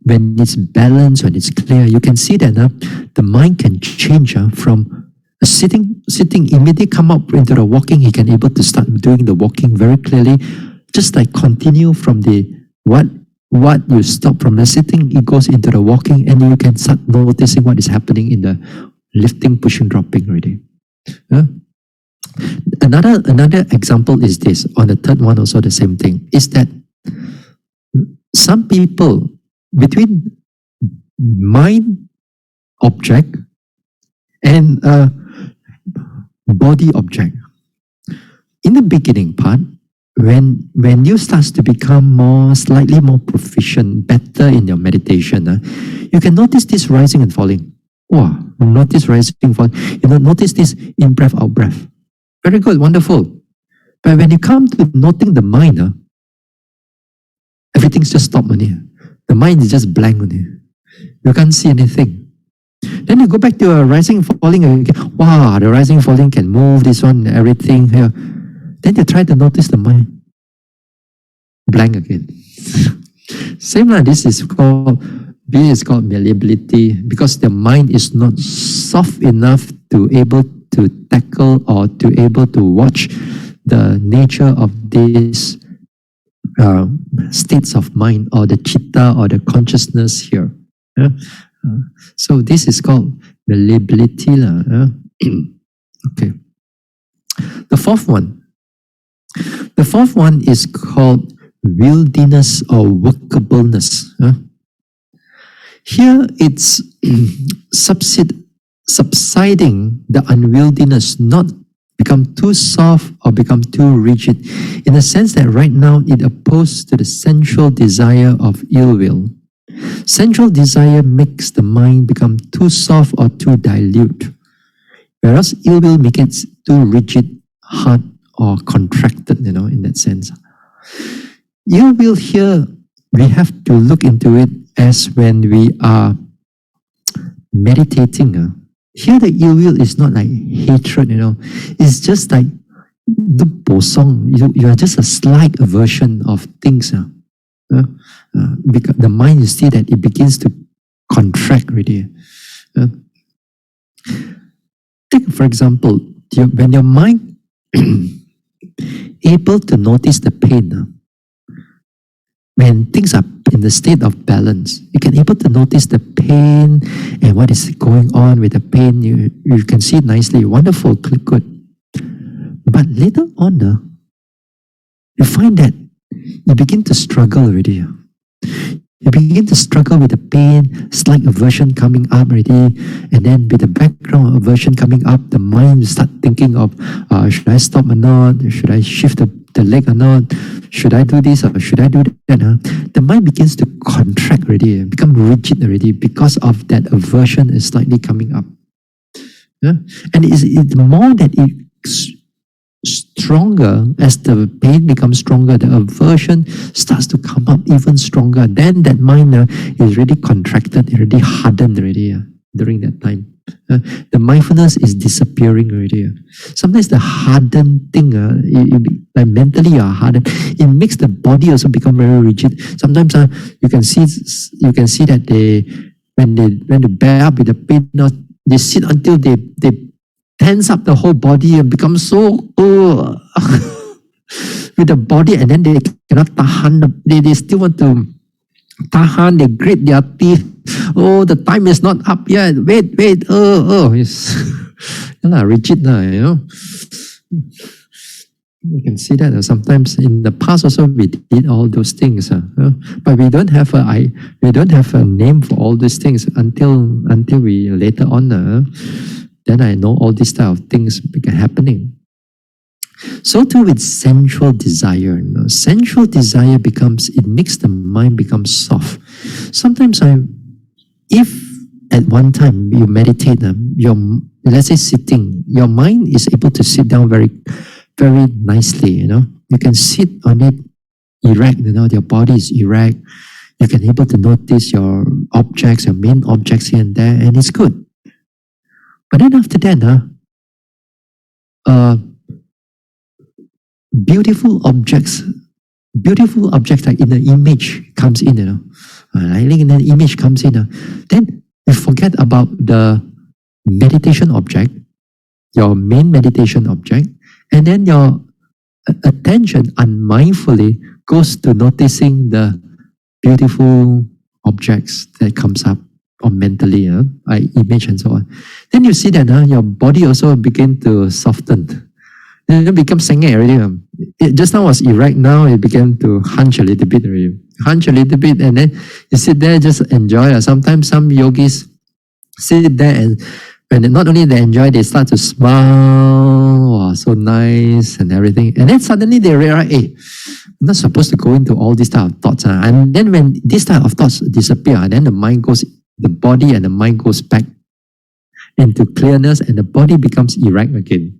when it's balanced, when it's clear, you can see that the mind can change from sitting, immediately come up into the walking. He can able to start doing the walking very clearly. Just like continue from the what you stop from the sitting, it goes into the walking, and you can start noticing what is happening in the lifting, pushing, dropping already. Another example is this. On the third one, also the same thing, is that some people between mind object and body object. In the beginning part, when you start to become slightly more proficient, better in your meditation, you can notice this rising and falling. Wow, notice rising and falling. Notice this in breath, out breath. Very good, wonderful. But when you come to noting the mind, everything's just stopped on it. The mind is just blank on it. You can't see anything. Then you go back to a rising, falling again. Wow, the rising, falling can move, this one, everything here. Then you try to notice the mind. Blank again. Same like this is called malleability, because the mind is not soft enough to able to tackle or to able to watch the nature of these states of mind, or the chitta, or the consciousness here. So this is called malleability. Okay. The fourth one is called wieldiness or workableness. Here it's subsiding the unwieldiness, not become too soft or become too rigid, in the sense that right now it opposed to the sensual desire of ill will. Sensual desire makes the mind become too soft or too dilute, whereas ill will makes it too rigid, hard, or contracted, in that sense. Ill will here, we have to look into it as when we are meditating. Here the ill will is not like hatred, it's just like the bosong. You are just a slight aversion of things. Because the mind, you see that it begins to contract already. Take for example, when your mind able to notice the pain, when things are in the state of balance, you can able to notice the pain and what is going on with the pain. You can see it nicely, wonderful, good. But later on, you find that you begin to struggle already. You begin to struggle with the pain, slight aversion coming up already, and then with the background aversion coming up, the mind will start thinking of, should I stop or not? Should I shift the leg or not? Should I do this or should I do that? The mind begins to contract already, become rigid already, because of that aversion is slightly coming up. And it's more that it's stronger. As the pain becomes stronger, the aversion starts to come up even stronger. Then that mind is already contracted, already hardened already during that time. The mindfulness is disappearing already. Sometimes the hardened thing, like mentally you are hardened, it makes the body also become very rigid. Sometimes you can see that when they bear up with the pain, they sit until they tense up the whole body and become so with the body, and then they cannot tahan. They still want to tahan. They grate their teeth. Oh, the time is not up yet. Wait. It's rigid now. You can see that sometimes in the past also we did all those things, but we don't have a name for all these things until we later on. Then I know all these type of things began happening. So too with sensual desire. Sensual desire makes the mind become soft. Sometimes if at one time you meditate, let's say sitting, your mind is able to sit down very, very nicely. You can sit on it erect. Your body is erect. You can able to notice your objects, your main objects here and there, and it's good. But then after that, beautiful objects like in the image comes in. Like in the image comes in. Then you forget about the meditation object, your main meditation object, and then your attention unmindfully goes to noticing the beautiful objects that comes up or mentally, like image and so on. Then you see that your body also begin to soften. It becomes senge already. Just now was erect, now it began to hunch a little bit already. Hunch a little bit, and then you sit there, just enjoy. Sometimes some yogis sit there and when not only they enjoy, they start to smile. Wow, so nice and everything. And then suddenly they realize, hey, I'm not supposed to go into all these type of thoughts. And then when these type of thoughts disappear, then the body and the mind goes back into clearness and the body becomes erect again.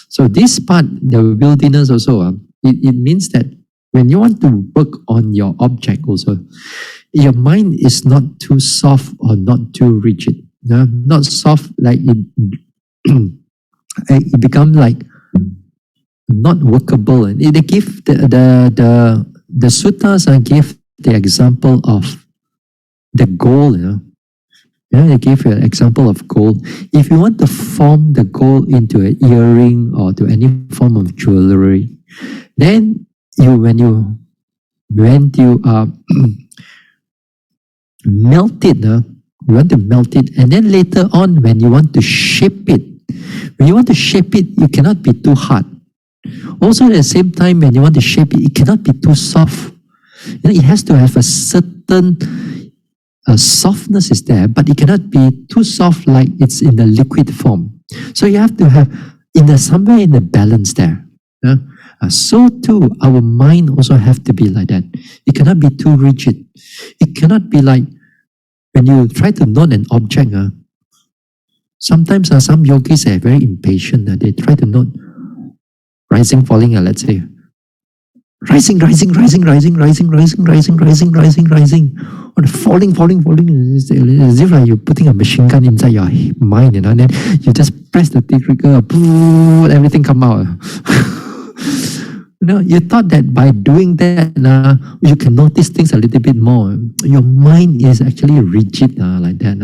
So this part, the wilderness also, it means that when you want to work on your object also, your mind is not too soft or not too rigid. Not soft like it becomes like not workable. And they give the suttas give the example of the gold. They give you an example of gold. If you want to form the gold into an earring or to any form of jewelry, then when you melt it, you want to melt it, and then later on when you want to shape it, you cannot be too hard. Also at the same time, when you want to shape it, it cannot be too soft. It has to have a certain softness is there, but it cannot be too soft like it's in the liquid form. So you have to have somewhere in the balance there. So too, our mind also have to be like that. It cannot be too rigid. It cannot be like when you try to note an object. Sometimes some yogis are very impatient. They try to note rising, falling, let's say. Rising. Or falling. As if like you're putting a machine gun inside your mind, and then you just press the trigger, everything come out. You thought that by doing that, you can notice things a little bit more. Your mind is actually rigid like that.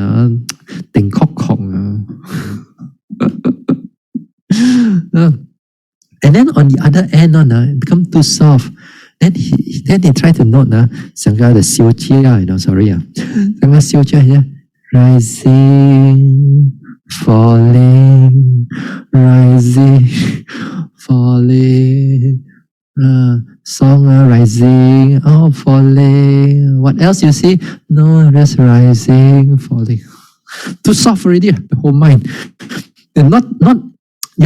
And then on the other end, it becomes too soft. Then they try to note, 整个的修戒sorry 整个修戒 rising, falling, rising, falling, song rising, falling. What else you see? No, just rising, falling. Too soft already, the whole mind. You're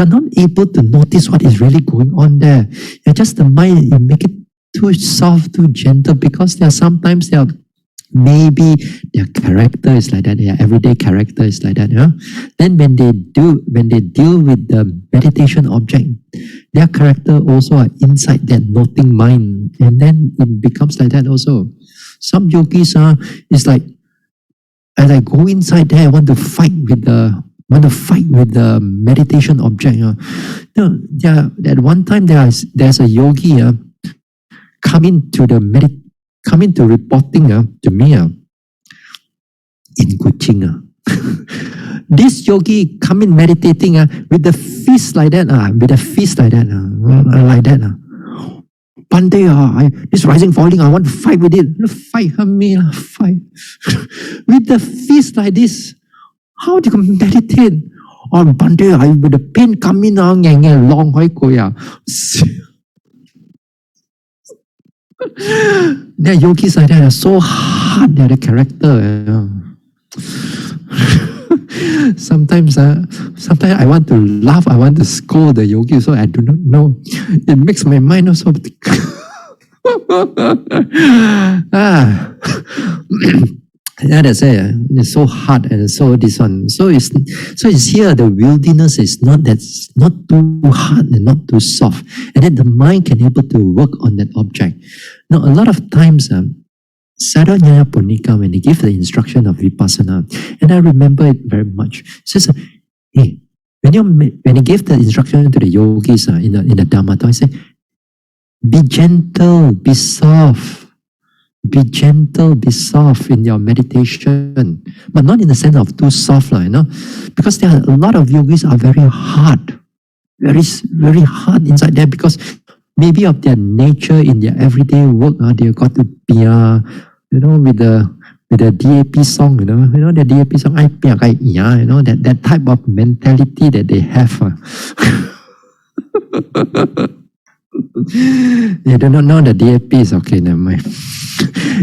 not able to notice what is really going on there. You're just the mind, you make it too soft, too gentle, because sometimes maybe their character is like that, their everyday character is like that. Then when they deal with the meditation object, their character also are inside that noting mind, and then it becomes like that also. Some yogis it's like, as I go inside there, I want to fight with the meditation object. At one time there's a yogi come into reporting to me in Kuching. This yogi come in meditating with the fist like that, like that. Bhante, this rising, falling, I want to fight with it. Fight me, fight. With the fist like this, how do you meditate? Or Bhante, with the pain coming on, long their yogis like that are so hard, their character. Sometimes I want to laugh, I want to scold the yogi, so I do not know. It makes my mind also. Yeah, that's it. It's so hard and so this one. So it's here the wilderness is that's not too hard and not too soft. And then the mind can able to work on that object. Now a lot of times Sayadaw Nyaya Punika, when he gave the instruction of Vipassana, and I remember it very much, says, hey, when he gave the instruction to the yogis in the Dhamma, he said, be gentle, be soft. Be gentle, be soft in your meditation, but not in the sense of too soft, because there are a lot of yogis are very hard, very hard inside there because maybe of their nature in their everyday work, they got to be, with the DAP song, the DAP song, I that type of mentality that they have. You do not know the DAPs, okay, never mind.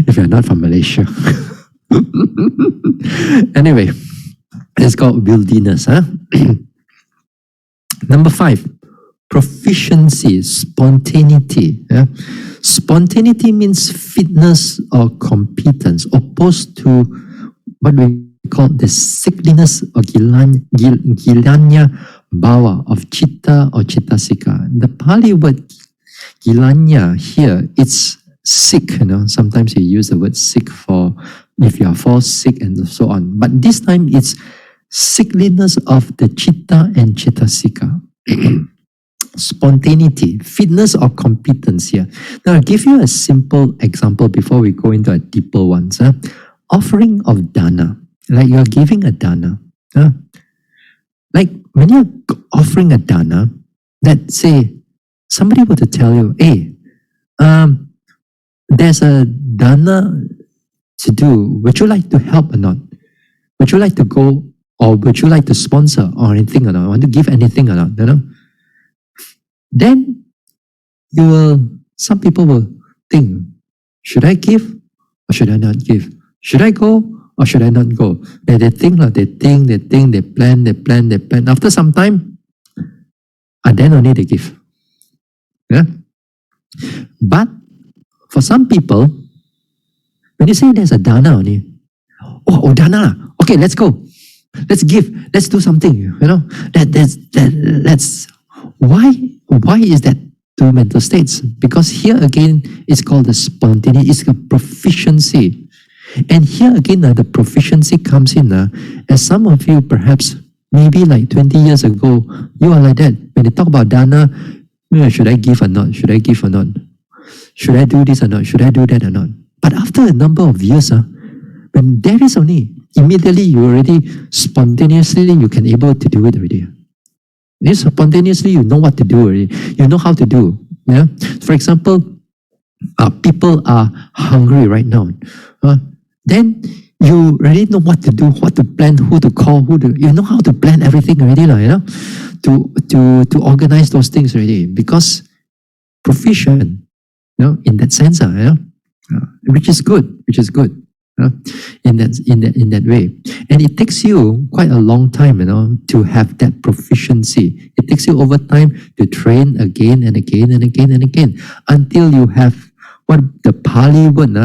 If you're not from Malaysia. Anyway, it's called wilderness. Number 5, proficiency, spontaneity. Spontaneity means fitness or competence, opposed to what we call the sickliness or gilanya bhava of chitta or chittasika. The Pali word gilanya here, it's sick. Sometimes you use the word sick for if you are fall sick and so on. But this time it's sickliness of the chitta and chittasika. Spontaneity, fitness or competence here. Now I'll give you a simple example before we go into a deeper ones. Offering of dana, like you're giving a dana. Like when you're offering a dana, let's say somebody were to tell you, hey, there's a dana to do. Would you like to help or not? Would you like to go, or would you like to sponsor or anything or not? Want to give anything or not? Then some people will think, should I give or should I not give? Should I go or should I not go? They think, they plan. After some time, and then only they give. Yeah? But for some people, when you say there's a dana only, dana, okay, let's go. Let's give. Let's do something. That's why is that two mental states? Because here again, it's called the spontaneity. It's a proficiency. And here again, the proficiency comes in as some of you perhaps maybe like 20 years ago, you are like that. When they talk about dana, should I give or not? Should I give or not? Should I do this or not? Should I do that or not? But after a number of years, when there is only, immediately you already spontaneously, you can able to do it already. Spontaneously, you know what to do already. You know how to do. Yeah. For example, people are hungry right now. Then you already know what to do, what to plan, who to call, you know how to plan everything already, to organize those things already, because proficient, in that sense, which is good, in that way. And it takes you quite a long time, to have that proficiency. It takes you over time to train again and again and again and again until you have what the Pali word,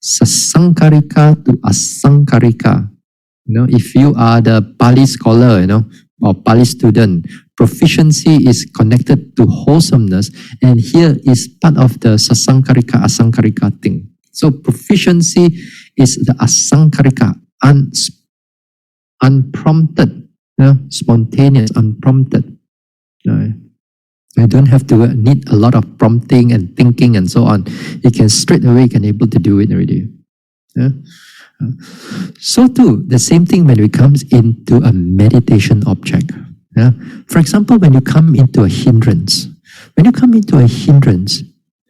sasankarika to asankarika. If you are the Pali scholar, or Pali student, proficiency is connected to wholesomeness, and here is part of the sasankarika, asankarika thing. So proficiency is the asankarika, unprompted, spontaneous, unprompted. You don't have to need a lot of prompting and thinking and so on. You can straight away able to do it already. Yeah? So too, the same thing when it comes into a meditation object. Yeah? For example, when you come into a hindrance,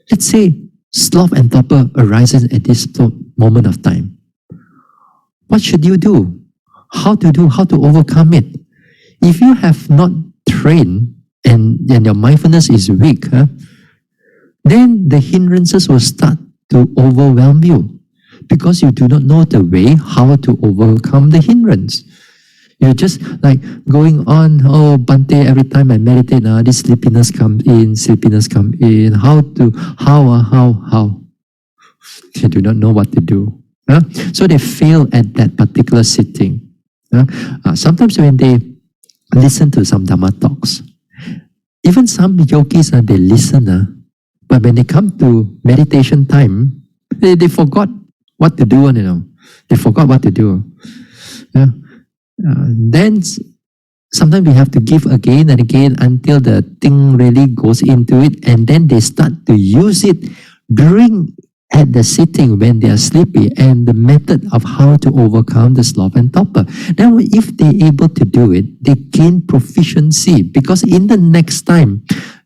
let's say sloth and torpor arises at this moment of time. What should you do? How to overcome it? If you have not trained and your mindfulness is weak, then the hindrances will start to overwhelm you because you do not know the way how to overcome the hindrance. You're just like going on, Bhante, every time I meditate, this sleepiness comes in. How? You do not know what to do. So they fail at that particular sitting. Sometimes when they listen to some Dhamma talks, even some yogis, they listen, but when they come to meditation time, they forgot what to do, They forgot what to do. Then sometimes we have to give again and again until the thing really goes into it, and then they start to use it during at the sitting when they are sleepy, and the method of how to overcome the sloth and torpor. Now, if they're able to do it, they gain proficiency, because in the next time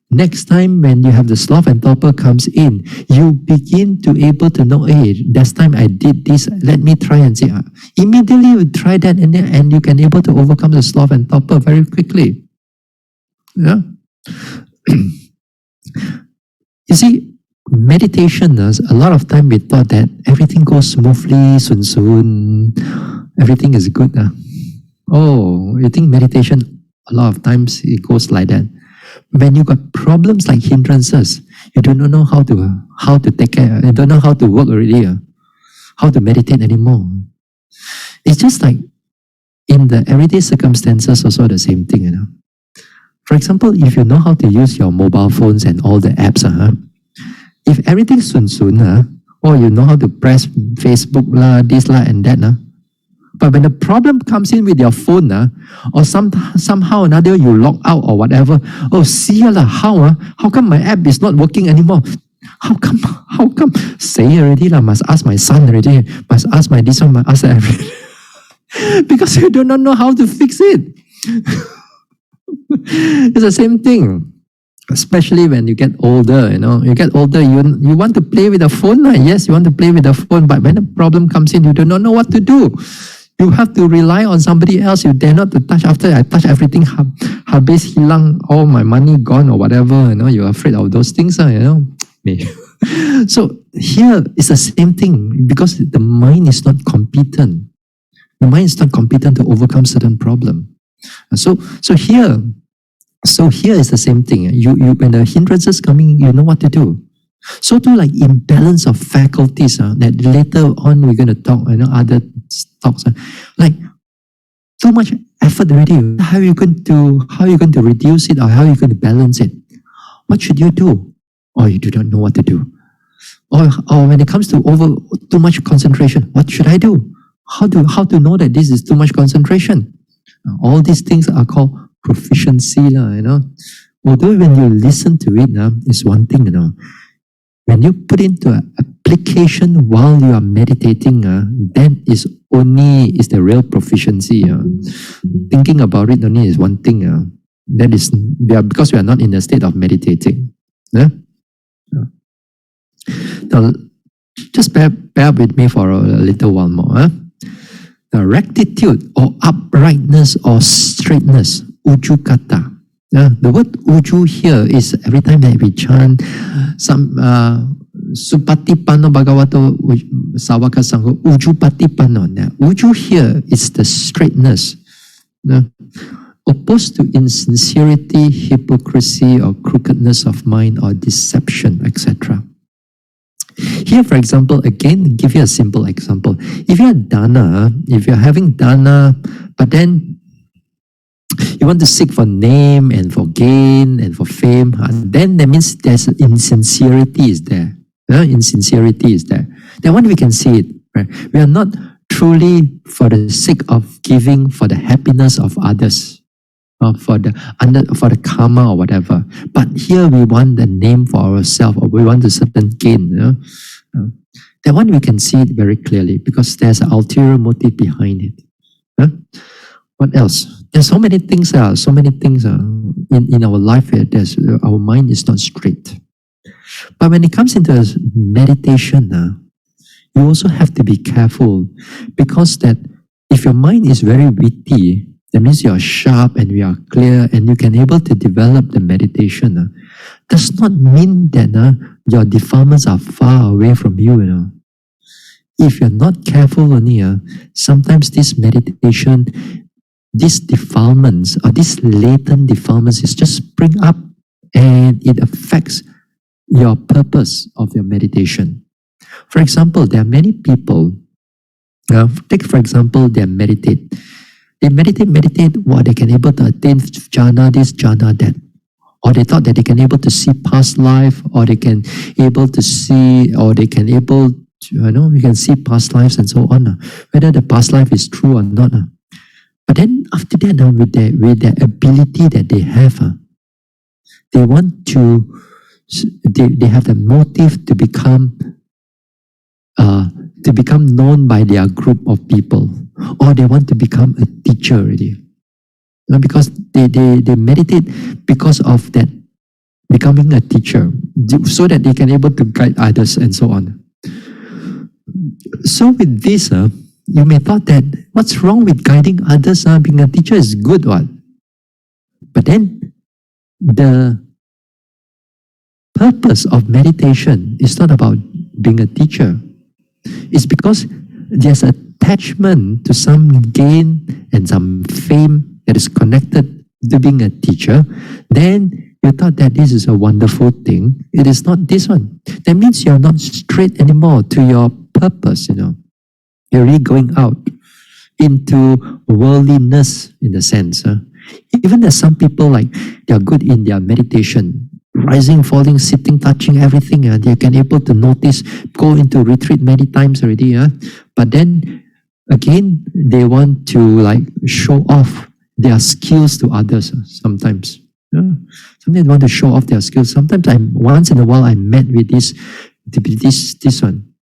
when you have the sloth and torpor comes in, you begin to able to know, hey, last time I did this, let me try and see. Immediately you try that, and you can able to overcome the sloth and torpor very quickly. Yeah. You see, meditation, a lot of time we thought that everything goes smoothly, soon, everything is good. Oh, you think meditation, a lot of times it goes like that. When you got problems like hindrances, you do not know how to take care, you don't know how to work already, how to meditate anymore. It's just like in the everyday circumstances also the same thing. For example, if you know how to use your mobile phones and all the apps, if everything's soon, or you know how to press Facebook this and that, but when the problem comes in with your phone, or somehow or another you log out or whatever, see how come my app is not working anymore? How come? Say already must ask my son already, must ask my this one, must ask everything. Because you do not know how to fix it. It's the same thing. Especially when you get older, you get older, you want to play with the phone. Yes, you want to play with the phone, but when the problem comes in, you do not know what to do. You have to rely on somebody else. You dare not to touch. After I touch everything, habis hilang, all my money gone or whatever. You're afraid of those things. So here is the same thing, because the mind is not competent. The mind is not competent to overcome certain problem. So here is the same thing. You when the hindrances coming, you know what to do. So too, like imbalance of faculties, that later on we're going to talk, other talks, like too much effort already. How are you going to reduce it, or how are you going to balance it? What should you do? Or you do not know what to do. Or when it comes to too much concentration, what should I do? How to know that this is too much concentration? All these things are called proficiency, Although when you listen to it, is one thing, When you put into application while you are meditating, then is the real proficiency. Thinking about it only is one thing. That is because we are not in the state of meditating. Now, just bear with me for a little while more. The rectitude or uprightness or straightness, uju kata. The word uju here is every time that we chant some supatipano bhagavato sawaka sangho uju patipano. Uju here is the straightness, opposed to insincerity, hypocrisy, or crookedness of mind, or deception, etc. Here, for example, again, give you a simple example. If you're having dana, but then you want to seek for name and for gain and for fame, then that means there's insincerity is there. Insincerity is there. Then when we can see it, right? We are not truly for the sake of giving for the happiness of others, or for the karma or whatever. But here we want the name for ourselves, or we want a certain gain. That one we can see it very clearly, because there's an ulterior motive behind it. What else? There's so many things. In our life here. Our mind is not straight. But when it comes into meditation, you also have to be careful, because that if your mind is very witty, that means you are sharp and you are clear and you can able to develop the meditation. Does not mean that your defilements are far away from you. If you're not careful only, sometimes this meditation, these defilements or these latent defilements is just spring up, and it affects your purpose of your meditation. For example, there are many people Take for example, they meditate. They meditate, they can able to attain jhana this, jhana that. Or they thought that they can able to see past life, or they can able to see, or they can able to, you can see past lives and so on. Whether the past life is true or not. But then after that, with their ability that they have, they want to, they have the motive to become known by their group of people, or they want to become a teacher already. Because they meditate because of that, becoming a teacher, so that they can able to guide others and so on. So with this, you may thought that what's wrong with guiding others? Being a teacher is good one. But then the purpose of meditation is not about being a teacher. It's because there's attachment to some gain and some fame that is connected to being a teacher. Then you thought that this is a wonderful thing. It is not this one. That means you're not straight anymore to your purpose, You're really going out into worldliness in a sense. Even there's some people like they are good in their meditation, rising, falling, sitting, touching, everything. They can able to notice, go into retreat many times already. But then again, they want to like show off their skills to others sometimes. Sometimes they want to show off their skills. Sometimes once in a while I met with this one.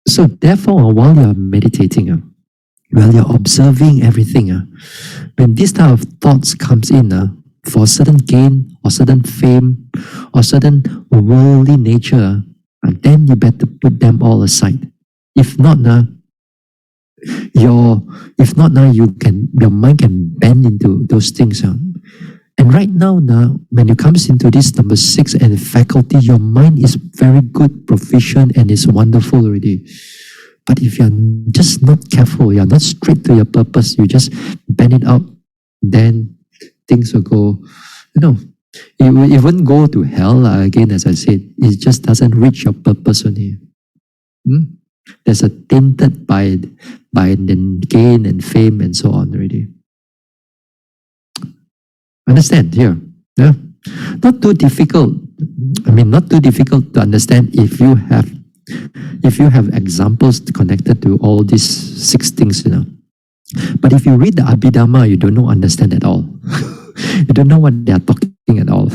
So therefore, while you're meditating, while you're observing everything, when this type of thoughts comes in, for certain gain or certain fame or certain worldly nature, then you better put them all aside. If not, your mind can bend into those things. And right now, when it comes into this number 6 and faculty, your mind is very good, proficient, and is wonderful already. But if you're just not careful, you're not straight to your purpose, you just bend it out, then things will go, it won't go to hell. Again, as I said, it just doesn't reach your purpose only. There's a tainted by the gain and fame and so on already. Understand here? Yeah? Not too difficult. Not too difficult to understand if you have examples connected to all these 6 things, But if you read the Abhidhamma, you don't understand at all. You don't know what they are talking at all.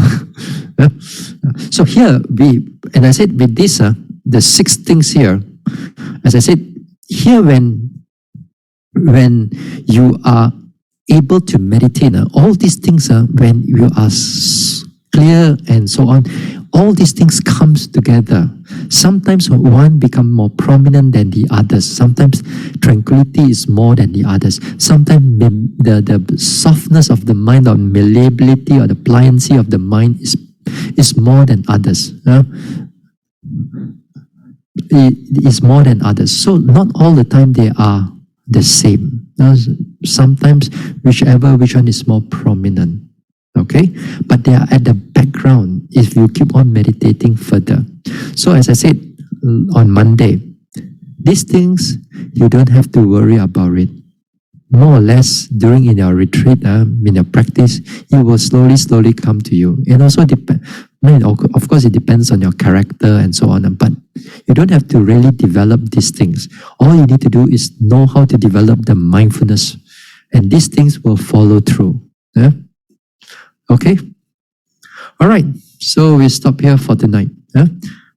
So here, and I said with this, the 6 things here, as I said, here when you are able to meditate, all these things, when you are clear and so on, all these things comes together. Sometimes one become more prominent than the others. Sometimes tranquility is more than the others. Sometimes the softness of the mind, or malleability, or the pliancy of the mind is more than others. It is more than others. So not all the time they are the same. Sometimes which one is more prominent. Okay? But they are at the background if you keep on meditating further. So as I said on Monday, these things, you don't have to worry about it. More or less, during in your retreat, in your practice, it will slowly come to you. And also, of course, it depends on your character and so on. But you don't have to really develop these things. All you need to do is know how to develop the mindfulness. And these things will follow through. Yeah? Okay? All right. So we stop here for tonight. Yeah?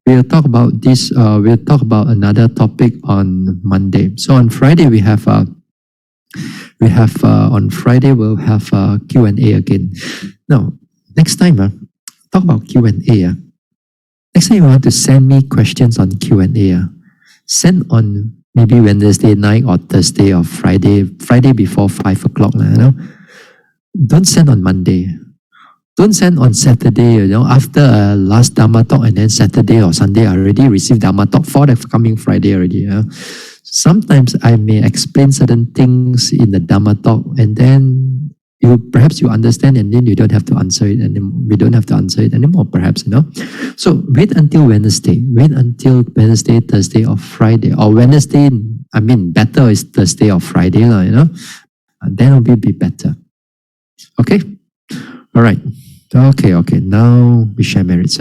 We'll talk about this. We'll talk about another topic on Monday. So on Friday, we'll have Q&A again. Now, next time, talk about Q&A. Next time you want to send me questions on Q&A, send on maybe Wednesday night or Thursday or Friday before 5 o'clock. Don't send on Monday. Don't send on Saturday, after last Dhamma talk, and then Saturday or Sunday I already received Dhamma talk for the coming Friday already. Sometimes I may explain certain things in the Dhamma talk, and then perhaps you understand, and then you don't have to answer it anymore. We don't have to answer it anymore, perhaps, So wait until Wednesday. Wait until Wednesday, Thursday, or Friday. Or Wednesday, better is Thursday or Friday, Then it will be better. Okay? All right. Okay. Now we share merits,